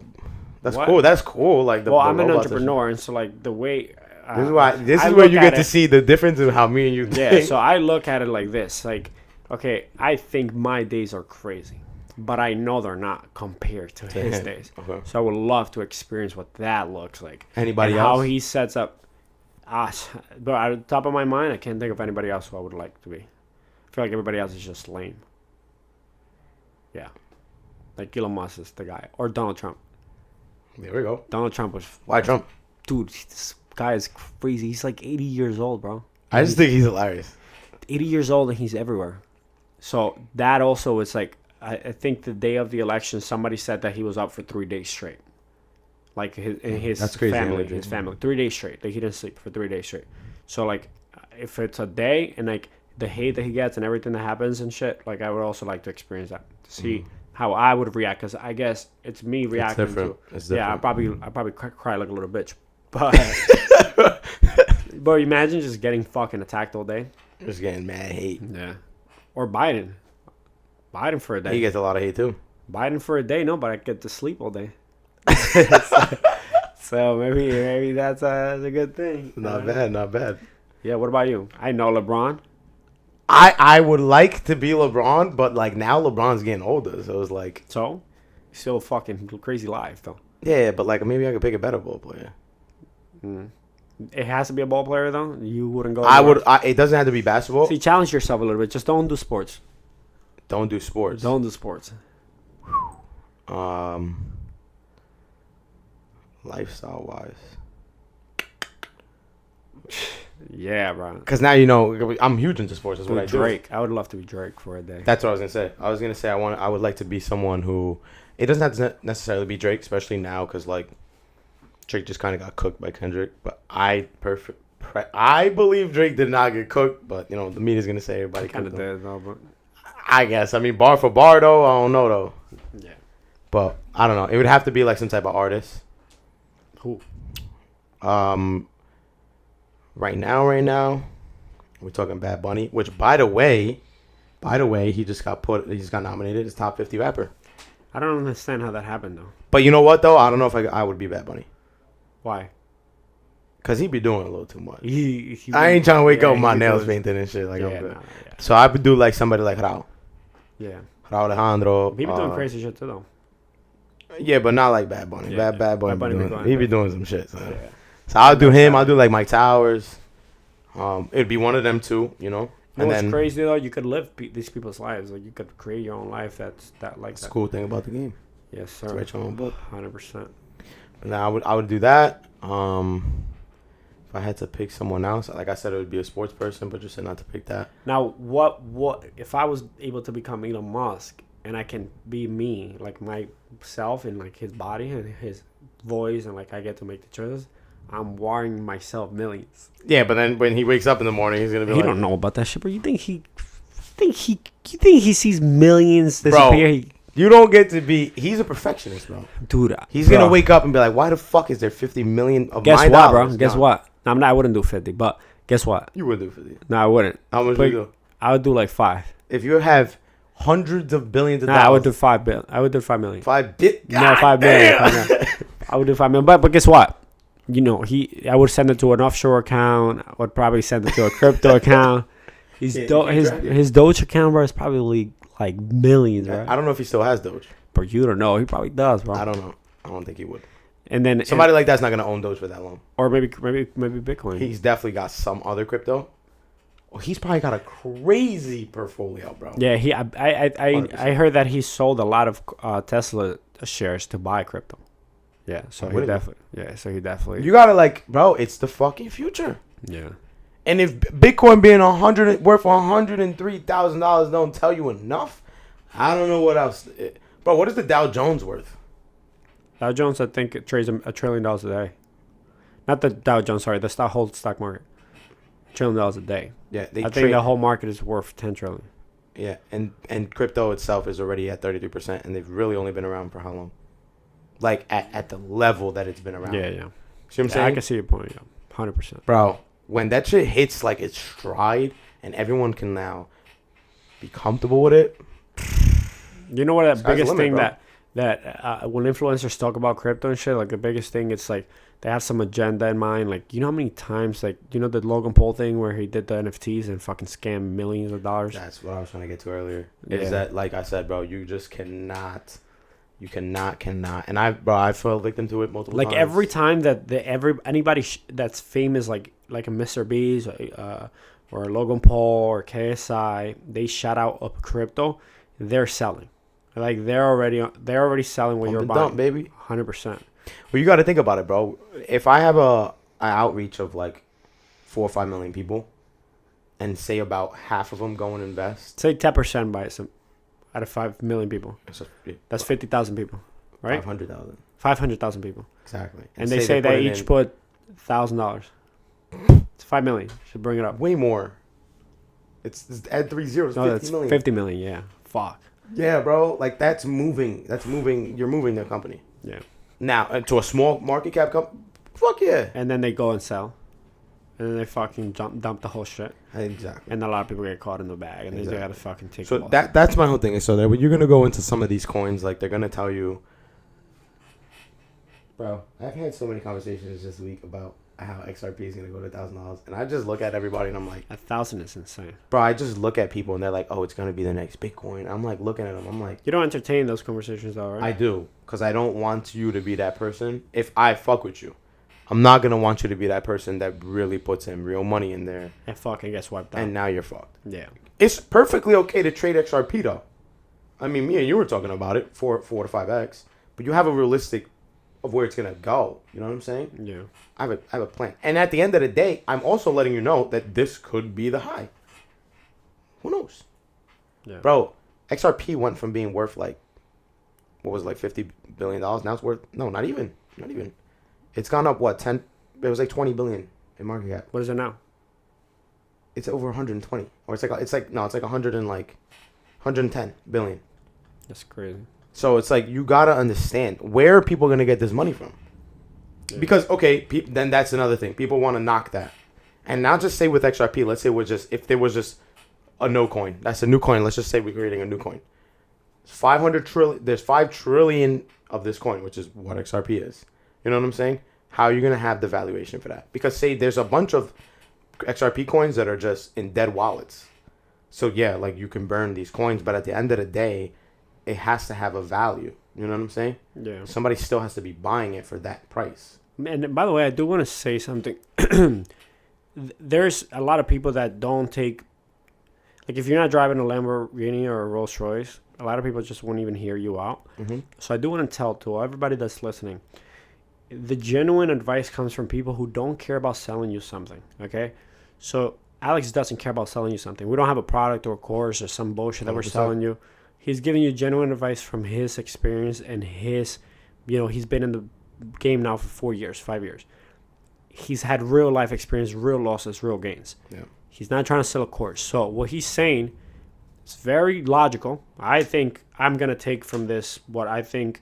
that's
What?
cool. That's cool. Like,
Well, I'm an
robots and
entrepreneur, and so, like, the way...
This
I
is where
look
you
at
get to
it-
see the difference in how me and you think.
Yeah, so I look at it like this. Like, okay, I think my days are crazy, but I know they're not compared to his
him.
days.
Okay.
So I would love to experience what that looks like.
Anybody
and
else?
how he sets up... but at the top of my mind, I can't think of anybody else who I would like to be. I feel like everybody else is just lame. Yeah. Like Elon Musk is the guy. Or Donald Trump.
There we go.
Donald Trump was...
Why Trump?
Dude, this guy is crazy. He's like 80 years old, bro.
I just think he's hilarious.
80 years old and he's everywhere. So that also is like... I think the day of the election, somebody said that he was up for 3 days straight. Like his
That's crazy
family,
energy.
his family, 3 days straight. Like he didn't sleep for 3 days straight. So like, if it's a day and like the hate that he gets and everything that happens and shit, like I would also like to experience that to see how I would react, because I guess it's me reacting
different.
to.
It's
Yeah,
different.
I probably cry like a little bitch, but but imagine just getting fucking attacked all day.
Just getting mad hate.
Yeah, or Biden for a day.
He gets a lot of hate too.
Biden for a day, no, but I get to sleep all day. So maybe that's a good thing.
Not bad, not bad.
Yeah, what about you? I know LeBron.
I would like to be LeBron, but like now LeBron's getting older, so it's like,
So, still fucking crazy life, though.
yeah, but like maybe I could pick a better ball player.
It has to be a ball player, though. You wouldn't go.
I would. It doesn't have to be basketball.
See, challenge yourself a little bit. Just don't do sports.
Don't do sports.
Don't do sports.
Lifestyle wise.
Yeah, bro.
Because now you know I'm huge into sports. That's what I do.
Drake. I would love to be Drake for a day.
That's what I was gonna say. I was gonna say I would like to be someone who. It doesn't have to necessarily be Drake, especially now, because like Drake just kind of got cooked by Kendrick. But I believe Drake did not get cooked, but you know the media's gonna say everybody
Kind of
cooked him.
did, though, but
I guess. I mean, bar for bar though, I don't know though.
yeah.
But I don't know. It would have to be like some type of artist.
Who?
Right now, we're talking Bad Bunny, which by the way, he just got nominated as top 50 rapper.
I don't understand how that happened though.
But you know what though? I don't know if I would be Bad Bunny.
Why?
Cause he be doing a little too much.
He
I ain't trying to wake
yeah,
up with
he
my
be
nails
doing-
painted and shit. Like I'm
Yeah,
good.
nah, yeah.
So I would do like somebody like Raul
Yeah.
Alejandro.
He be doing crazy shit too though.
Yeah, but not like Bad Bunny.
Yeah,
Bad Bunny.
Bad Bunny be
Be
going
he be
crazy.
doing some shit. So,
Yeah.
so I'll do him. I'll do like Mike Towers. It'd be one of them two, you know.
You know what's crazy though? You could live these people's lives. Like you could create your own life. That's that like
That's
that.
the cool thing about the game.
Yes, sir.
To write your own book.
100%.
But now I would do that. If I had to pick someone else, like I said, it would be a sports person, but just said not to pick that.
Now, what if I was able to become Elon Musk and I can be me, like myself and like his body and his voice, and like I get to make the choices? I'm wiring myself millions.
Yeah, but then when he wakes up in the morning, he's gonna be
He
like,
don't know about that shit, bro. You think he sees millions disappear?
Bro, you don't get to be. He's a perfectionist, bro.
Dude,
He's gonna wake up and be like, "Why the fuck is there 50 million of
Guess
my
what,
dollars?"
bro? Guess
No.
what? No, I wouldn't do 50, but guess what?
You would do 50.
No, I wouldn't.
How much
But
would you do?
I would do like 5.
If you have hundreds of billions of
Nah,
dollars,
I would do 5 billion. I would do 5 million.
5 bit.
No, 5 million. I would do 5 million. But guess what? You know, I would send it to an offshore account. I would probably send it to a crypto account. His Doge account, bro, is probably like millions, right?
I don't know if he still has Doge.
But you don't know. He probably does, bro.
I don't know. I don't think he would.
And then
Somebody like that's not gonna own Doge for that long.
or maybe Bitcoin.
He's definitely got some other crypto. Oh, he's probably got a crazy portfolio, bro.
Yeah, I heard that he sold a lot of Tesla shares to buy crypto. Yeah, so
Really?
he definitely.
You gotta like, bro. It's the fucking future.
Yeah.
And if Bitcoin being worth $103,000 don't tell you enough, I don't know what else. Bro, what is the Dow Jones worth?
Dow Jones, I think, it trades $1 trillion a day. Not the Dow Jones, sorry, the whole stock market. $1 trillion a day.
Yeah,
I think the whole market is worth 10 trillion.
Yeah, and crypto itself is already at 33%, and they've really only been around for how long? Like at the level that it's been around.
Yeah.
See what I'm
Yeah,
saying?
I can see your point. Yeah, 100%.
Bro, when that shit hits like its stride, and everyone can now be comfortable with it.
You know what? The
Sky's
biggest
the limit,
thing
bro.
that when influencers talk about crypto and shit, like the biggest thing, it's like they have some agenda in mind. Like, you know how many times, like, you know the Logan Paul thing where he did the NFTs and fucking scammed millions of dollars.
That's what I was trying to get to earlier.
Yeah.
Is that, like I said, bro, you just cannot. You cannot. And I fell victim to it multiple
Like
times.
every time that anybody that's famous, like a Mr. Beast or Logan Paul or KSI, they shout out a crypto, they're selling. Like they're already selling what
Pump
you're
and
buying.
dump, baby.
100%.
Well, you got to think about it, bro. If I have an outreach of like 4 or 5 million people, and say about half of them go and invest,
Say 10% by some out of 5 million people. That's 50,000 people, right?
500,000.
500,000 people,
Exactly.
and they say they
put it
each
in
put $1,000. It's 5 million. Should bring it up.
way more. It's add 3 zeros.
No,
50
that's
million.
50 million. Yeah. Fuck.
Yeah, bro. Like that's moving. You're moving the company.
Yeah.
Now to a small market cap company. Fuck yeah.
And then they go and sell, and then they fucking dump the whole shit.
Exactly.
And a lot of people get caught in the bag, and
Exactly.
they gotta fucking take.
So
the loss.
that's my whole thing. So that when you're gonna go into some of these coins, like they're gonna tell you, bro. I've had so many conversations this week about how XRP is gonna go to $1,000, and I just look at everybody and I'm like,
1,000 is insane.
bro. I just look at people and they're like, oh, it's gonna be the next Bitcoin. I'm like looking at them. I'm like,
You don't entertain those conversations, though, right?
I do, because I don't want you to be that person. If I fuck with you, I'm not gonna want you to be that person that really puts in real money in there,
And fucking gets wiped out.
and now you're fucked.
Yeah.
It's perfectly okay to trade XRP though. I mean, me and you were talking about it, 4 to 5x, but you have a realistic of where it's gonna go. You know what I'm saying?
Yeah.
I have a plan, and at the end of the day, I'm also letting you know that this could be the high. Who knows,
Yeah.
bro? XRP went from being worth like, what was it, like $50 billion. Now it's worth not even. It's gone up what 10? It was like 20 billion in market cap.
What is it now?
It's over 120, or it's like 100 and like 110 billion.
That's crazy.
So it's like you gotta understand where are people gonna get this money from, because okay, then that's another thing. People want to knock that, and now just say with XRP, let's say if there was just a no coin, that's a new coin. Let's just say we're creating a new coin. 500 trillion. There's 5 trillion of this coin, which is what XRP is. You know what I'm saying? How are you gonna have the valuation for that? Because say there's a bunch of XRP coins that are just in dead wallets. So yeah, like you can burn these coins, but at the end of the day, it has to have a value. You know what I'm saying?
Yeah.
Somebody still has to be buying it for that price.
And by the way, I do want to say something. There's a lot of people that don't take, like, if you're not driving a Lamborghini or a Rolls Royce, a lot of people just won't even hear you out.
Mm-hmm.
So I do want to tell to everybody that's listening, the genuine advice comes from people who don't care about selling you something. Okay, so Alex doesn't care about selling you something. We don't have a product or a course or some bullshit that we're
100%.
selling you. He's giving you genuine advice from his experience and his, he's been in the game now for 4 years, 5 years. He's had real life experience, real losses, real gains.
Yeah.
He's not trying to sell a course. So what he's saying is very logical. I think I'm going to take from this what I think,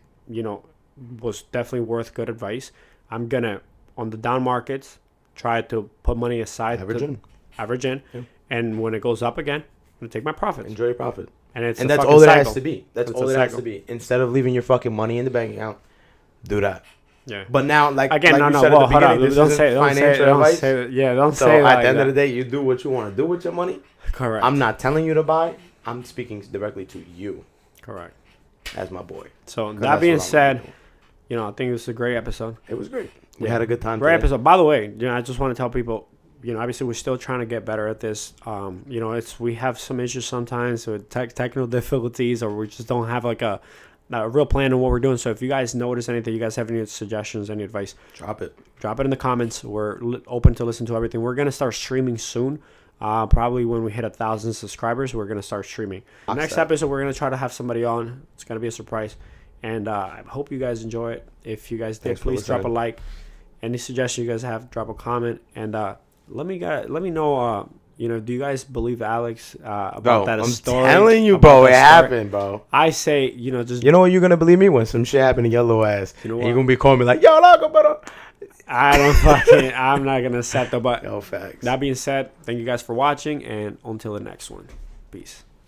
was definitely worth good advice. I'm going to, on the down markets, try to put money aside. Average in. Yeah. And when it goes up again, I'm going to take my profits.
Enjoy your profit.
And
that's all it has to be. That's all it has to be. Instead of leaving your fucking money in the bank account, do that.
Yeah.
But now, like
again,
like
no.
said
Well,
at the
hold on.
beginning, this
Don't
isn't
say
financial advice.
Don't
so
say that.
at the end of the day, you do what you want to do with your money.
Correct.
I'm not telling you to buy. I'm speaking directly to you.
Correct.
As my boy.
So that being said, I think this is a great episode.
It was great. We had a good time.
Great episode. By the way, I just want to tell people, obviously we're still trying to get better at this. We have some issues sometimes with technical difficulties, or we just don't have like a real plan on what we're doing. So if you guys notice anything, you guys have any suggestions, any advice, drop it in the comments. We're open to listen to everything. We're going to start streaming soon. Probably when we hit 1,000 subscribers, we're going to start streaming. Next episode, we're going to try to have somebody on. It's going to be a surprise. And I hope you guys enjoy it. If you guys did, please drop a like. Any suggestions you guys have, drop a comment. And let me know, do you guys believe Alex about that story?
I'm telling you, bro, it happened, bro.
I say, just...
You know what you're going to believe me? When some shit happened to your little ass.
You know what?
And you're going to be calling me like, yo, loco, pero...
I'm not going to set the but.
No facts.
That being said, thank you guys for watching, and until the next one. Peace.